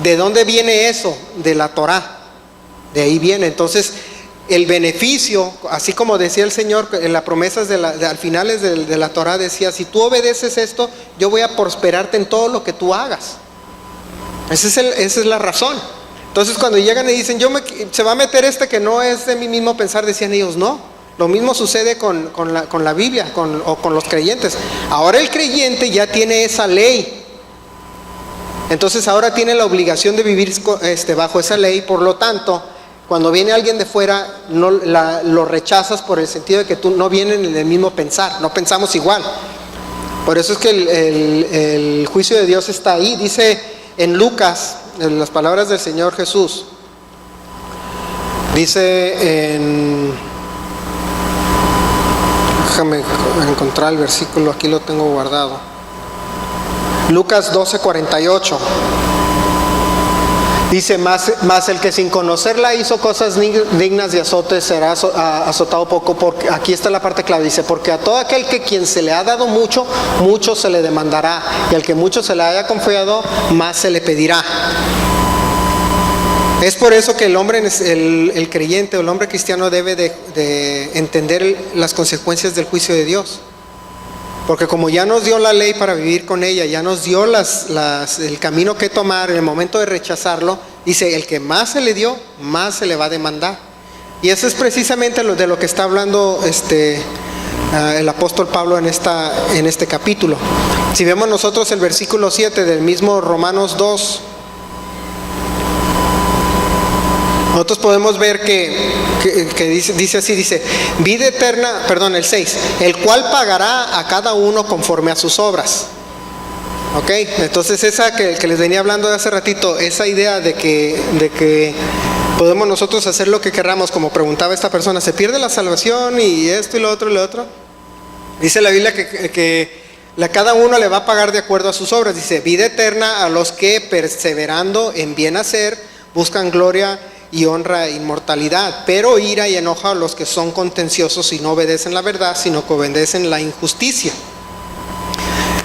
¿De dónde viene eso? De la Torá. De ahí viene. Entonces, el beneficio, así como decía el Señor en las promesas al finales de la Torá, decía, si tú obedeces esto, yo voy a prosperarte en todo lo que tú hagas. Esa es la razón. Entonces, cuando llegan y dicen, se va a meter que no es de mi mismo pensar, decían ellos, no, Lo mismo sucede con la Biblia o con los creyentes. Ahora el creyente ya tiene esa ley. Entonces ahora tiene la obligación de vivir bajo esa ley. Por lo tanto, cuando viene alguien de fuera, lo rechazas por el sentido de que tú no vienen en el mismo pensar, no pensamos igual. Por eso es que el juicio de Dios está ahí. Dice en Lucas, en las palabras del Señor Jesús, dice déjame encontrar el versículo, aquí lo tengo guardado. Lucas 12:48. Dice, más el que sin conocerla hizo cosas dignas de azote será azotado poco. Porque, aquí está la parte clave, dice, porque a todo aquel que quien se le ha dado mucho, mucho se le demandará, y al que mucho se le haya confiado, más se le pedirá. Es por eso que el hombre, el creyente o el hombre cristiano debe de entender las consecuencias del juicio de Dios. Porque como ya nos dio la ley para vivir con ella, ya nos dio el camino que tomar en el momento de rechazarlo, dice, el que más se le dio, más se le va a demandar. Y eso es precisamente de lo que está hablando el apóstol Pablo en este capítulo. Si vemos nosotros el versículo 7 del mismo Romanos 2, nosotros podemos ver que dice así, dice, vida eterna, perdón, el 6, el cual pagará a cada uno conforme a sus obras. Ok, entonces esa que les venía hablando de hace ratito, esa idea de que podemos nosotros hacer lo que querramos, como preguntaba esta persona, ¿se pierde la salvación y esto y lo otro y lo otro? Dice la Biblia que cada uno le va a pagar de acuerdo a sus obras. Dice, vida eterna a los que perseverando en bien hacer buscan gloria y honra e inmortalidad, pero ira y enoja a los que son contenciosos y no obedecen la verdad, sino que obedecen la injusticia.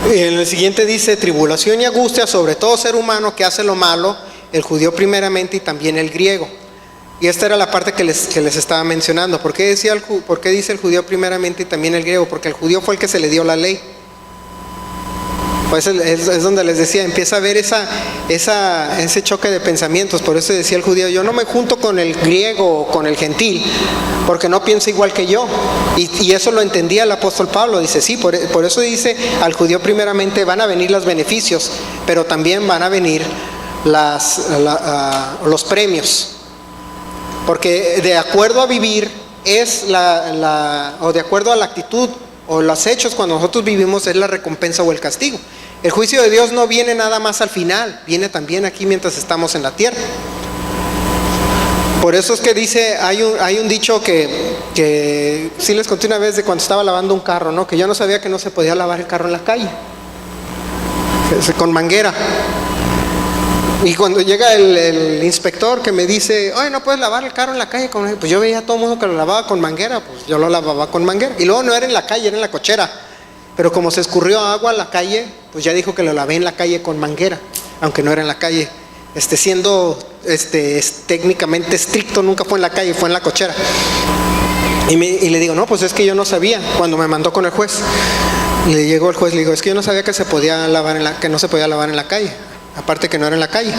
En el siguiente dice, tribulación y angustia sobre todo ser humano que hace lo malo, el judío primeramente y también el griego. Y esta era la parte que les estaba mencionando. ¿Por qué dice el judío primeramente y también el griego? Porque el judío fue el que se le dio la ley. Pues es donde les decía, empieza a haber ese choque de pensamientos. Por eso decía el judío, yo no me junto con el griego o con el gentil, porque no piensa igual que yo. Y eso lo entendía el apóstol Pablo. Dice, sí, por eso dice al judío primeramente van a venir los beneficios, pero también van a venir los premios. Porque de acuerdo a vivir o de acuerdo a la actitud o los hechos cuando nosotros vivimos es la recompensa o el castigo. El juicio de Dios no viene nada más al final, viene también aquí mientras estamos en la tierra. Por eso es que dice, hay un dicho que sí les conté una vez de cuando estaba lavando un carro, ¿no? Que yo no sabía que no se podía lavar el carro en la calle, con manguera. Y cuando llega el inspector que me dice, oye, no puedes lavar el carro en la calle, pues yo veía a todo el mundo que lo lavaba con manguera, pues yo lo lavaba con manguera. Y luego no era en la calle, era en la cochera. Pero como se escurrió agua a la calle, pues ya dijo que lo lavé en la calle con manguera, aunque no era en la calle. Siendo técnicamente estricto, nunca fue en la calle, fue en la cochera. Y le digo, no, pues es que yo no sabía, cuando me mandó con el juez. Le llegó el juez, le digo, es que yo no sabía que que no se podía lavar en la calle. Aparte que no era en la calle.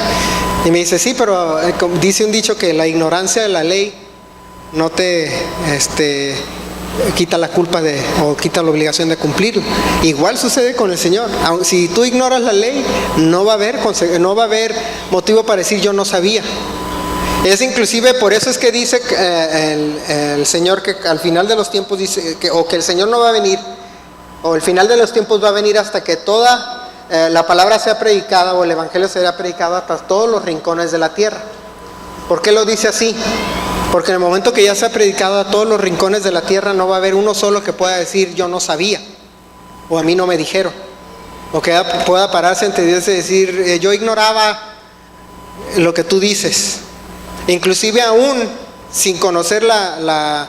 Y me dice, sí, pero dice un dicho que la ignorancia de la ley no te quita la culpa o quita la obligación de cumplirlo. Igual sucede con el Señor. Si tú ignoras la ley, no va a haber motivo para decir yo no sabía. Es inclusive por eso es que dice el Señor que al final de los tiempos dice que el Señor no va a venir, o el final de los tiempos va a venir hasta que toda la palabra sea predicada o el evangelio sea predicado hasta todos los rincones de la tierra. ¿Por qué lo dice así? Porque en el momento que ya sea predicado a todos los rincones de la tierra, no va a haber uno solo que pueda decir yo no sabía o a mí no me dijeron, o que pueda pararse ante Dios y decir yo ignoraba lo que tú dices. Inclusive aún sin conocer la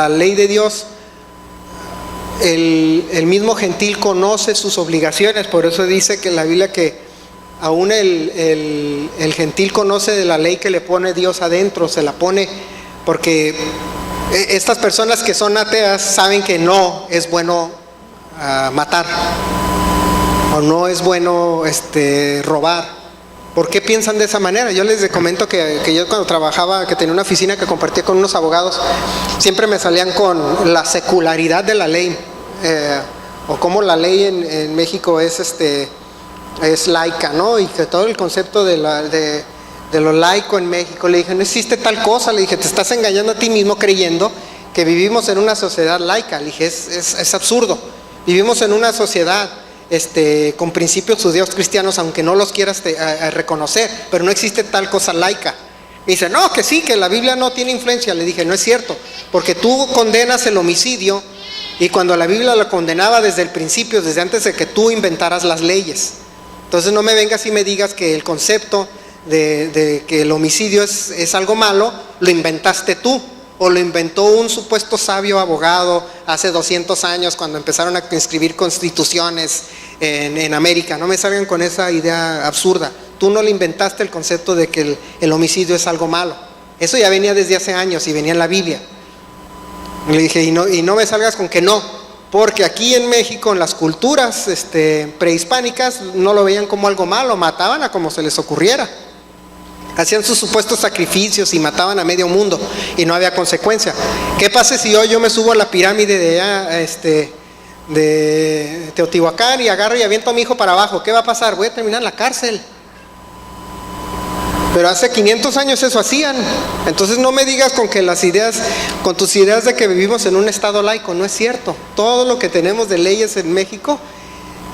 ley de Dios, el mismo gentil conoce sus obligaciones. Por eso dice que la Biblia que aún el gentil conoce de la ley que le pone Dios adentro, se la pone, porque estas personas que son ateas saben que no es bueno matar, o no es bueno robar, ¿Por qué piensan de esa manera? Yo les comento que yo cuando trabajaba, que tenía una oficina que compartía con unos abogados, siempre me salían con la secularidad de la ley, o cómo la ley en México es laica, ¿no? Y que todo el concepto de lo laico en México, le dije, no existe tal cosa, le dije, te estás engañando a ti mismo creyendo que vivimos en una sociedad laica. Le dije, es absurdo, vivimos en una sociedad con principios judíos cristianos, aunque no los quieras reconocer, pero no existe tal cosa laica. Y dice, no, que sí, que la Biblia no tiene influencia. Le dije, no es cierto, porque tú condenas el homicidio, y cuando la Biblia lo condenaba desde el principio, desde antes de que tú inventaras las leyes. Entonces no me vengas y me digas que el concepto de que el homicidio es algo malo, lo inventaste tú, o lo inventó un supuesto sabio abogado hace 200 años cuando empezaron a escribir constituciones en América. No me salgan con esa idea absurda. Tú no le inventaste el concepto de que el homicidio es algo malo. Eso ya venía desde hace años y venía en la Biblia. Le dije, y no me salgas con que no, porque aquí en México, en las culturas prehispánicas, no lo veían como algo malo, mataban a como se les ocurriera. Hacían sus supuestos sacrificios y mataban a medio mundo y no había consecuencia. ¿Qué pasa si yo me subo a la pirámide de Teotihuacán y agarro y aviento a mi hijo para abajo? ¿Qué va a pasar? Voy a terminar en la cárcel. Pero hace 500 años eso hacían. Entonces no me digas con tus ideas de que vivimos en un estado laico. No es cierto. Todo lo que tenemos de leyes en México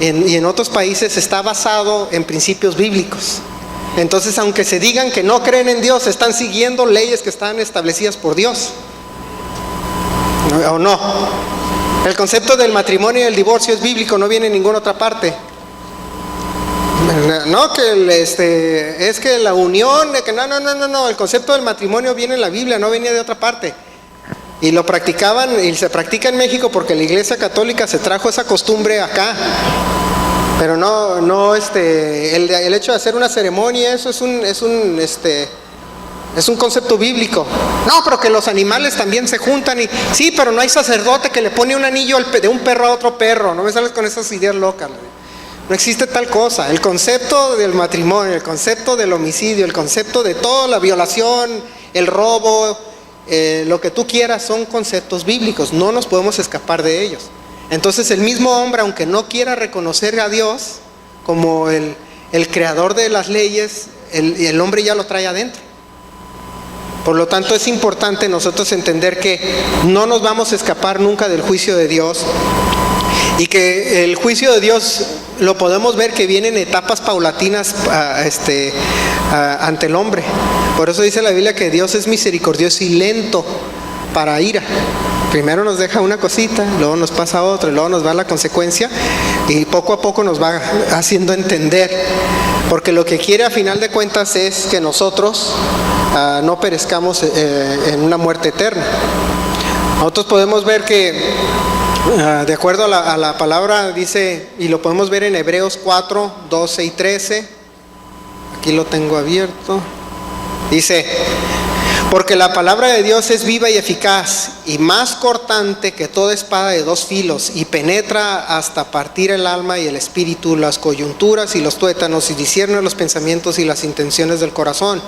y en otros países está basado en principios bíblicos. Entonces, aunque se digan que no creen en Dios, están siguiendo leyes que están establecidas por Dios, ¿o no? El concepto del matrimonio y el divorcio es bíblico, no viene en ninguna otra parte. No, que es que la unión, no, el concepto del matrimonio viene en la Biblia, no venía de otra parte. Y lo practicaban, y se practica en México porque la Iglesia Católica se trajo esa costumbre acá. Pero el hecho de hacer una ceremonia, eso es un concepto bíblico. No, pero que los animales también se juntan y sí, pero no hay sacerdote que le pone un anillo de un perro a otro perro. No me sales con esas ideas locas. No existe tal cosa. El concepto del matrimonio, el concepto del homicidio, el concepto de toda la violación, el robo, lo que tú quieras, son conceptos bíblicos. No nos podemos escapar de ellos. Entonces el mismo hombre, aunque no quiera reconocer a Dios como el creador de las leyes, el hombre ya lo trae adentro. Por lo tanto, es importante nosotros entender que no nos vamos a escapar nunca del juicio de Dios, y que el juicio de Dios lo podemos ver que viene en etapas paulatinas ante el hombre. Por eso dice la Biblia que Dios es misericordioso y lento para ira. Primero nos deja una cosita, luego nos pasa otra, y luego nos va la consecuencia, y poco a poco nos va haciendo entender, porque lo que quiere a final de cuentas es que nosotros no perezcamos en una muerte eterna. Nosotros podemos ver que de acuerdo a la palabra dice, y lo podemos ver en Hebreos 4, 12 y 13, aquí lo tengo abierto, dice: porque la palabra de Dios es viva y eficaz, y más cortante que toda espada de dos filos, y penetra hasta partir el alma y el espíritu, las coyunturas y los tuétanos, y discierne los pensamientos y las intenciones del corazón.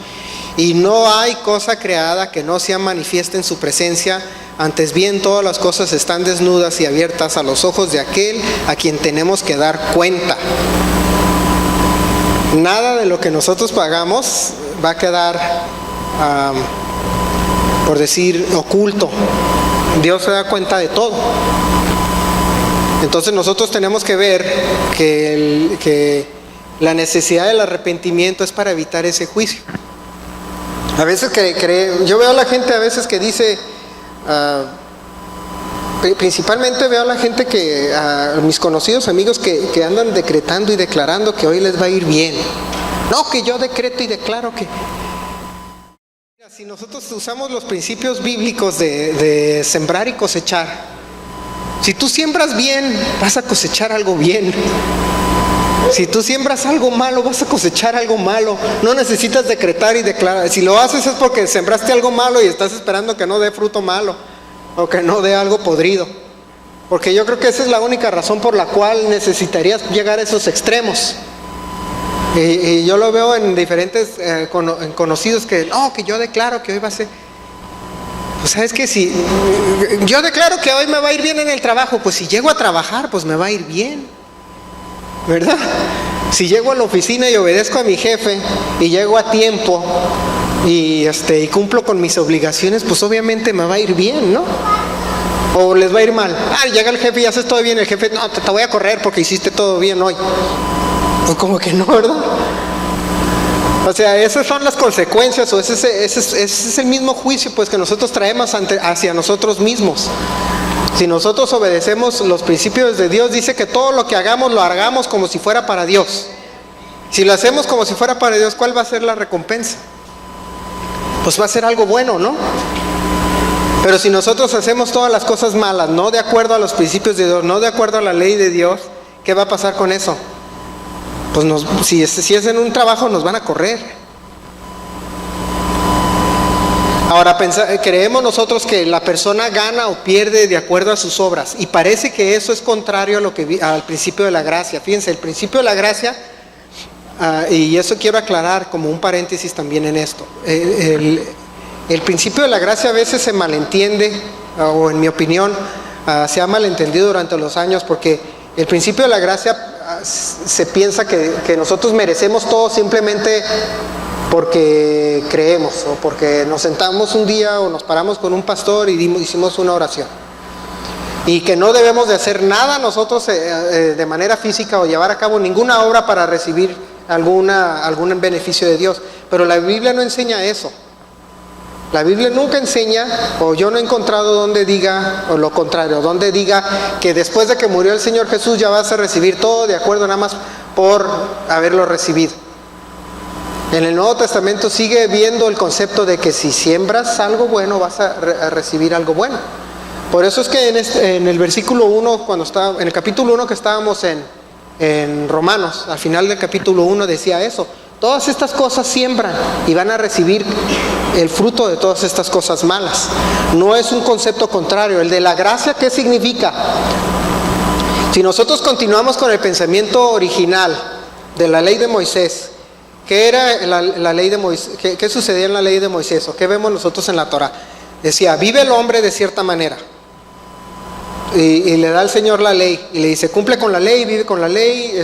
Y no hay cosa creada que no sea manifiesta en su presencia, antes bien todas las cosas están desnudas y abiertas a los ojos de aquel a quien tenemos que dar cuenta. Nada de lo que nosotros pagamos va a quedar por decir oculto. Dios se da cuenta de todo. Entonces nosotros tenemos que ver que la necesidad del arrepentimiento es para evitar ese juicio. A veces yo veo a la gente a veces que dice, principalmente veo a la gente a mis conocidos amigos que andan decretando y declarando que hoy les va a ir bien. No, que yo decreto y declaro que... Si nosotros usamos los principios bíblicos de sembrar y cosechar, si tú siembras bien, vas a cosechar algo bien. Si tú siembras algo malo, vas a cosechar algo malo. No necesitas decretar y declarar. Si lo haces es porque sembraste algo malo y estás esperando que no dé fruto malo o que no dé algo podrido. Porque yo creo que esa es la única razón por la cual necesitarías llegar a esos extremos. Y yo lo veo en diferentes en conocidos que yo declaro que hoy va a ser. Pues sabes que si yo declaro que hoy me va a ir bien en el trabajo, pues si llego a trabajar, pues me va a ir bien, ¿verdad? Si llego a la oficina y obedezco a mi jefe y llego a tiempo y cumplo con mis obligaciones, pues obviamente me va a ir bien, ¿no? O les va a ir mal. Llega el jefe y haces todo bien. El jefe, no, te voy a correr porque hiciste todo bien hoy. Pues como que no, ¿verdad? O sea, esas son las consecuencias, o ese es el mismo juicio pues que nosotros traemos hacia nosotros mismos. Si nosotros obedecemos los principios de Dios, dice que todo lo que hagamos, lo hagamos como si fuera para Dios. Si lo hacemos como si fuera para Dios, ¿cuál va a ser la recompensa? Pues va a ser algo bueno, ¿no? Pero si nosotros hacemos todas las cosas malas, no de acuerdo a los principios de Dios, no de acuerdo a la ley de Dios, ¿qué va a pasar con eso? Pues si es en un trabajo, nos van a correr. Ahora, creemos nosotros que la persona gana o pierde de acuerdo a sus obras, y parece que eso es contrario a al principio de la gracia. Fíjense, el principio de la gracia, y eso quiero aclarar como un paréntesis también en esto. El principio de la gracia a veces se malentiende, o en mi opinión, se ha malentendido durante los años, porque el principio de la gracia se piensa que nosotros merecemos todo simplemente porque creemos, o porque nos sentamos un día o nos paramos con un pastor y hicimos una oración, y que no debemos de hacer nada nosotros de manera física o llevar a cabo ninguna obra para recibir algún beneficio de Dios. Pero la Biblia no enseña eso. La Biblia nunca enseña, o yo no he encontrado donde diga, o lo contrario, donde diga que después de que murió el Señor Jesús ya vas a recibir todo de acuerdo nada más por haberlo recibido. En el Nuevo Testamento sigue viendo el concepto de que si siembras algo bueno vas a recibir algo bueno. Por eso es que en el versículo 1, en el capítulo 1 que estábamos en Romanos, al final del capítulo 1 decía eso. Todas estas cosas siembran y van a recibir el fruto de todas estas cosas malas. No es un concepto contrario. El de la gracia, ¿qué significa? Si nosotros continuamos con el pensamiento original de la ley de Moisés, ¿qué era la ley de Moisés? ¿Qué sucedía en la ley de Moisés? ¿O qué vemos nosotros en la Torá? Decía, vive el hombre de cierta manera. Y le da al Señor la ley y le dice, cumple con la ley, vive con la ley,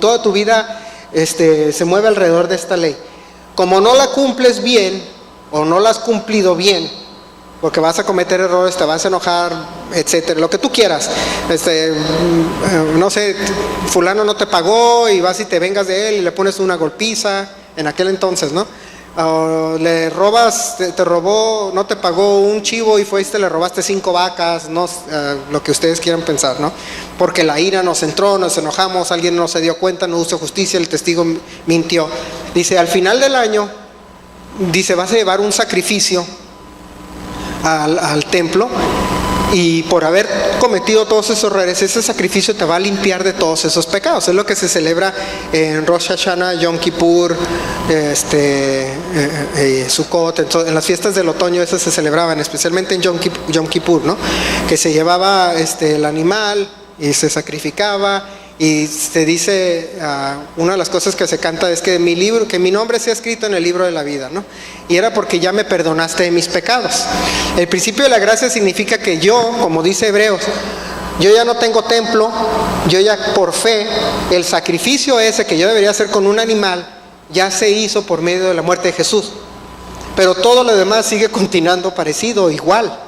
toda tu vida se mueve alrededor de esta ley. Como no la cumples bien, o no la has cumplido bien, porque vas a cometer errores, te vas a enojar, etcétera, lo que tú quieras, no sé, fulano no te pagó y vas y te vengas de él y le pones una golpiza, en aquel entonces, ¿no? O le robas, te robó, no te pagó un chivo y fuiste, le robaste 5 vacas, no, lo que ustedes quieran pensar, ¿no? Porque la ira nos entró, nos enojamos, alguien no se dio cuenta, no hizo justicia, el testigo mintió. Dice, al final del año, dice, vas a llevar un sacrificio al templo, y por haber cometido todos esos errores, ese sacrificio te va a limpiar de todos esos pecados. Es lo que se celebra en Rosh Hashanah, Yom Kippur, Sukkot. En las fiestas del otoño esas se celebraban, especialmente en Yom Kippur, ¿no? Que se llevaba el animal y se sacrificaba. Y se dice, una de las cosas que se canta es que mi nombre sea escrito en el libro de la vida, ¿no? Y era porque ya me perdonaste de mis pecados. El principio de la gracia significa que yo, como dice Hebreos, yo ya no tengo templo, yo ya por fe, el sacrificio ese que yo debería hacer con un animal, ya se hizo por medio de la muerte de Jesús. Pero todo lo demás sigue continuando parecido, igual.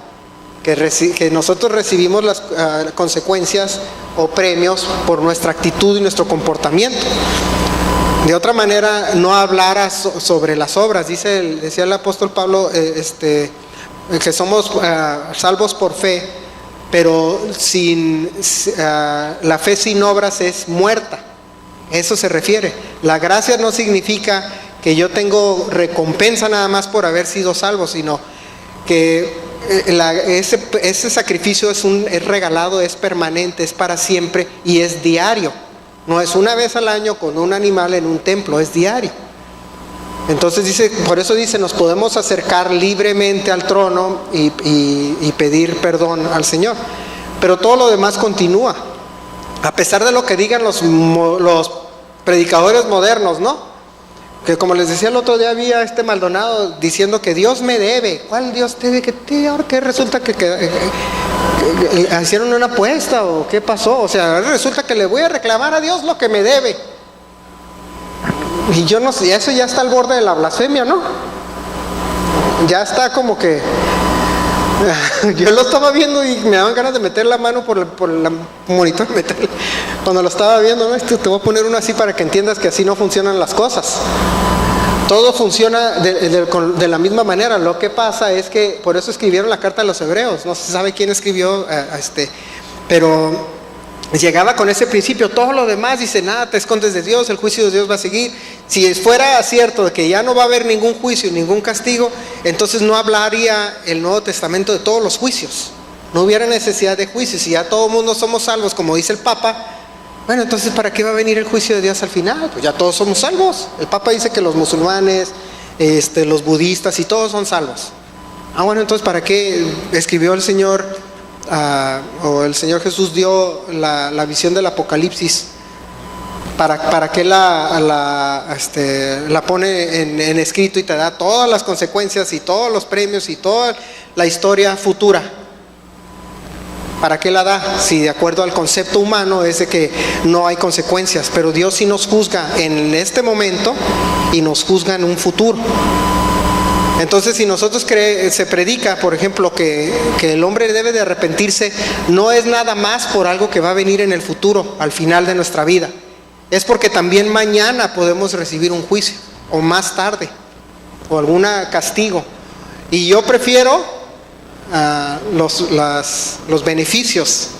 Que nosotros recibimos las consecuencias o premios por nuestra actitud y nuestro comportamiento. De otra manera, no hablara sobre las obras. Decía el apóstol Pablo que somos salvos por fe, pero la fe sin obras es muerta. Eso se refiere. La gracia no significa que yo tengo recompensa nada más por haber sido salvo, sino que ese sacrificio es regalado, es permanente, es para siempre y es diario. No es una vez al año con un animal en un templo, es diario. Entonces por eso dice, nos podemos acercar libremente al trono y pedir perdón al Señor. Pero todo lo demás continúa. A pesar de lo que digan los predicadores modernos, ¿no? Que como les decía el otro día, había este Maldonado diciendo que Dios me debe. ¿Cuál Dios te debe? ¿Ahora qué resulta que hicieron una apuesta o qué pasó? O sea, resulta que le voy a reclamar a Dios lo que me debe. Y yo no sé, eso ya está al borde de la blasfemia, ¿no? Ya está como que... Yo lo estaba viendo y me daban ganas de meter la mano por el monitor, cuando lo estaba viendo, ¿no? Te voy a poner uno así para que entiendas que así no funcionan las cosas. Todo funciona de la misma manera. Lo que pasa es que por eso escribieron la carta a los hebreos. No se sabe quién escribió, pero llegaba con ese principio. Todo lo demás dice, nada te escondes de Dios, el juicio de Dios va a seguir. Si fuera cierto de que ya no va a haber ningún juicio, ningún castigo, entonces no hablaría el Nuevo Testamento de todos los juicios. No hubiera necesidad de juicios. Si ya todo el mundo somos salvos, como dice el Papa, bueno, entonces ¿para qué va a venir el juicio de Dios al final? Pues ya todos somos salvos. El Papa dice que los musulmanes, los budistas y todos son salvos. Bueno, entonces ¿para qué escribió el Señor o el Señor Jesús dio la visión del Apocalipsis? ¿Para qué la pone en escrito y te da todas las consecuencias y todos los premios y toda la historia futura? ¿Para qué la da? Si de acuerdo al concepto humano es de que no hay consecuencias, pero Dios sí nos juzga en este momento y nos juzga en un futuro. Entonces, si nosotros se predica, por ejemplo, que el hombre debe de arrepentirse, no es nada más por algo que va a venir en el futuro, al final de nuestra vida. Es porque también mañana podemos recibir un juicio, o más tarde, o algún castigo. Y yo prefiero los beneficios,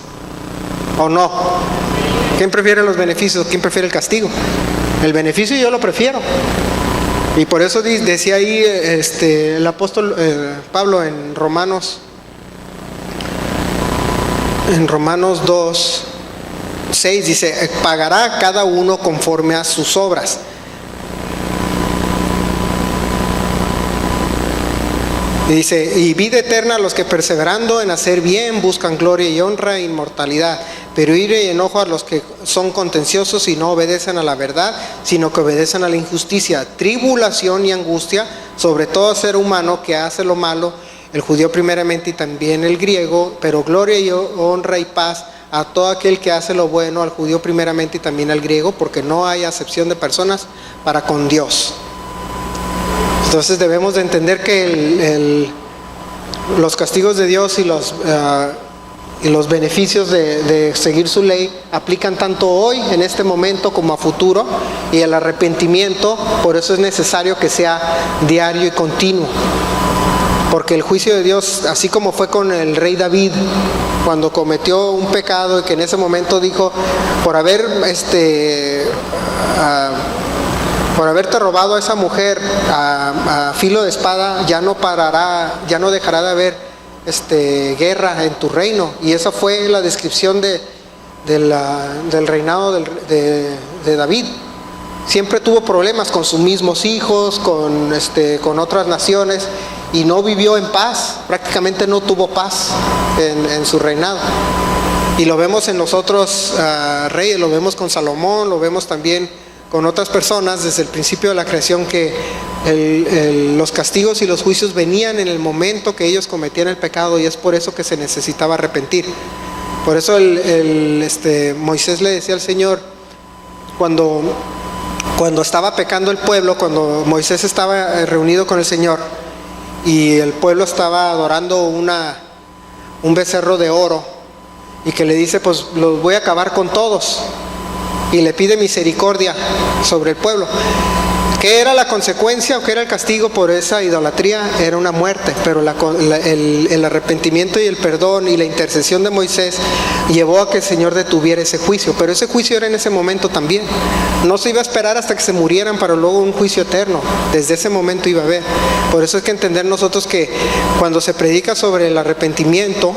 ¿o no? ¿Quién prefiere los beneficios? ¿Quién prefiere el castigo? El beneficio yo lo prefiero. Y por eso decía ahí el apóstol Pablo en Romanos 2:6 dice, pagará cada uno conforme a sus obras. Y dice, y vida eterna a los que perseverando en hacer bien buscan gloria y honra e inmortalidad, pero ira y enojo a los que son contenciosos y no obedecen a la verdad, sino que obedecen a la injusticia, tribulación y angustia sobre todo ser humano que hace lo malo, el judío primeramente y también el griego, pero gloria y honra y paz a todo aquel que hace lo bueno, al judío primeramente y también al griego, porque no hay acepción de personas para con Dios. Entonces debemos de entender que los castigos de Dios y los beneficios de seguir su ley aplican tanto hoy, en este momento, como a futuro, y el arrepentimiento, por eso es necesario que sea diario y continuo. Porque el juicio de Dios, así como fue con el rey David, cuando cometió un pecado y que en ese momento dijo, por haberte robado a esa mujer a filo de espada, ya no dejará de haber guerra en tu reino. Y esa fue la descripción del reinado de David. Siempre tuvo problemas con sus mismos hijos, con otras naciones, y no vivió en paz, prácticamente no tuvo paz en su reinado. Y lo vemos en los otros reyes, lo vemos con Salomón, lo vemos también con otras personas desde el principio de la creación, que los castigos y los juicios venían en el momento que ellos cometían el pecado, y es por eso que se necesitaba arrepentir. Por eso Moisés le decía al Señor, cuando estaba pecando el pueblo, cuando Moisés estaba reunido con el Señor y el pueblo estaba adorando un becerro de oro, y que le dice, pues los voy a acabar con todos, y le pide misericordia sobre el pueblo. ¿Qué era la consecuencia o qué era el castigo por esa idolatría? Era una muerte, pero el arrepentimiento y el perdón y la intercesión de Moisés llevó a que el Señor detuviera ese juicio. Pero ese juicio era en ese momento también. No se iba a esperar hasta que se murieran para luego un juicio eterno. Desde ese momento iba a haber. Por eso hay que entender nosotros que cuando se predica sobre el arrepentimiento,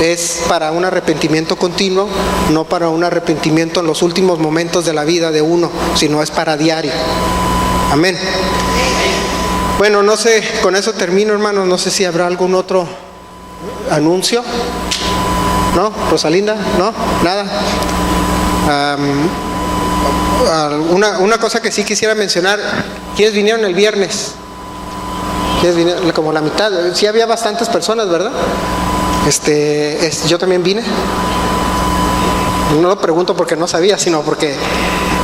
es para un arrepentimiento continuo, no para un arrepentimiento en los últimos momentos de la vida de uno, sino es para diario. Amén. Bueno, no sé, con eso termino, hermanos. No sé si habrá algún otro anuncio. ¿No? Rosalinda, ¿no? Nada. una cosa que sí quisiera mencionar, ¿quiénes vinieron el viernes? ¿Quiénes vinieron? Como la mitad, sí había bastantes personas, ¿verdad? Yo también vine. No lo pregunto porque no sabía, sino porque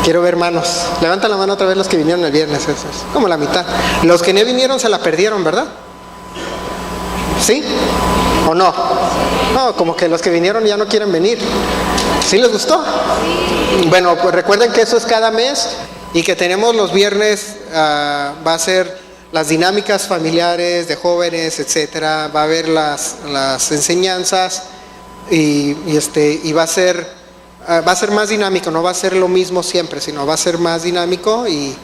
quiero ver manos. Levanta la mano otra vez los que vinieron el viernes, eso es como la mitad. Los que no vinieron se la perdieron, ¿verdad? ¿Sí? ¿O no? No, como que los que vinieron ya no quieren venir. ¿Sí les gustó? Bueno, pues recuerden que eso es cada mes y que tenemos los viernes, va a ser las dinámicas familiares de jóvenes, etcétera. Va a haber las enseñanzas y va a ser más dinámico, no va a ser lo mismo siempre, sino va a ser más dinámico y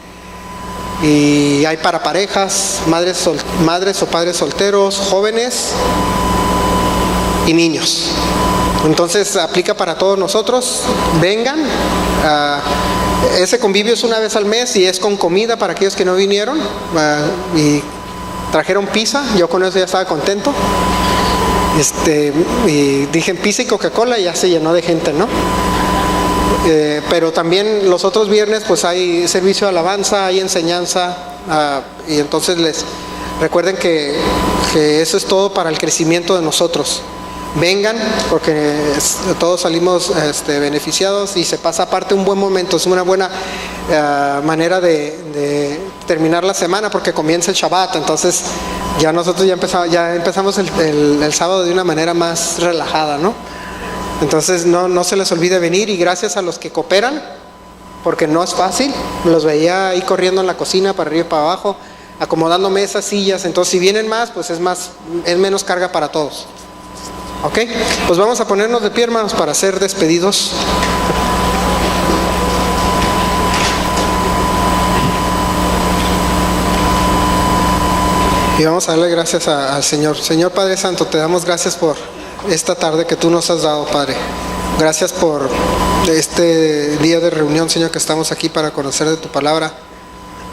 hay para parejas, madres o padres solteros, jóvenes y niños. Entonces aplica para todos nosotros. Vengan. Ese convivio es una vez al mes y es con comida para aquellos que no vinieron. Y trajeron pizza, yo con eso ya estaba contento. Y dije pizza y Coca-Cola y ya se llenó de gente, ¿no? Pero también los otros viernes pues hay servicio de alabanza, hay enseñanza, y entonces recuerden que eso es todo para el crecimiento de nosotros. Vengan porque todos salimos beneficiados y se pasa aparte un buen momento, es una buena manera de terminar la semana porque comienza el Shabbat, entonces ya nosotros ya empezamos el sábado de una manera más relajada, ¿no? Entonces no se les olvide venir y gracias a los que cooperan, porque no es fácil, los veía ahí corriendo en la cocina para arriba y para abajo, acomodando mesas, sillas, entonces si vienen más, pues es menos carga para todos. ¿Ok? Pues vamos a ponernos de pie, hermanos, para ser despedidos. Y vamos a darle gracias al Señor. Señor Padre Santo, te damos gracias por esta tarde que tú nos has dado, Padre. Gracias por este día de reunión, Señor, que estamos aquí para conocer de tu palabra,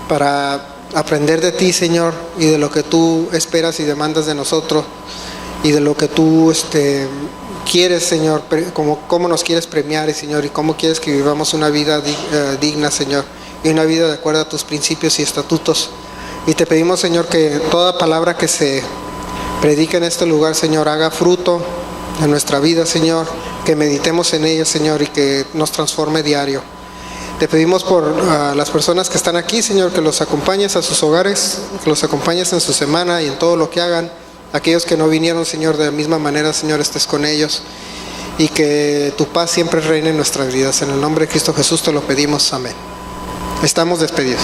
para aprender de ti, Señor, y de lo que tú esperas y demandas de nosotros, y de lo que tú quieres, Señor, cómo nos quieres premiar, Señor, y cómo quieres que vivamos una vida digna, Señor, y una vida de acuerdo a tus principios y estatutos. Y te pedimos, Señor, que toda palabra que se predique en este lugar, Señor, haga fruto en nuestra vida, Señor, que meditemos en ella, Señor, y que nos transforme diario. Te pedimos por las personas que están aquí, Señor, que los acompañes a sus hogares, que los acompañes en su semana y en todo lo que hagan. Aquellos que no vinieron, Señor, de la misma manera, Señor, estés con ellos y que tu paz siempre reine en nuestras vidas. En el nombre de Cristo Jesús te lo pedimos. Amén. Estamos despedidos.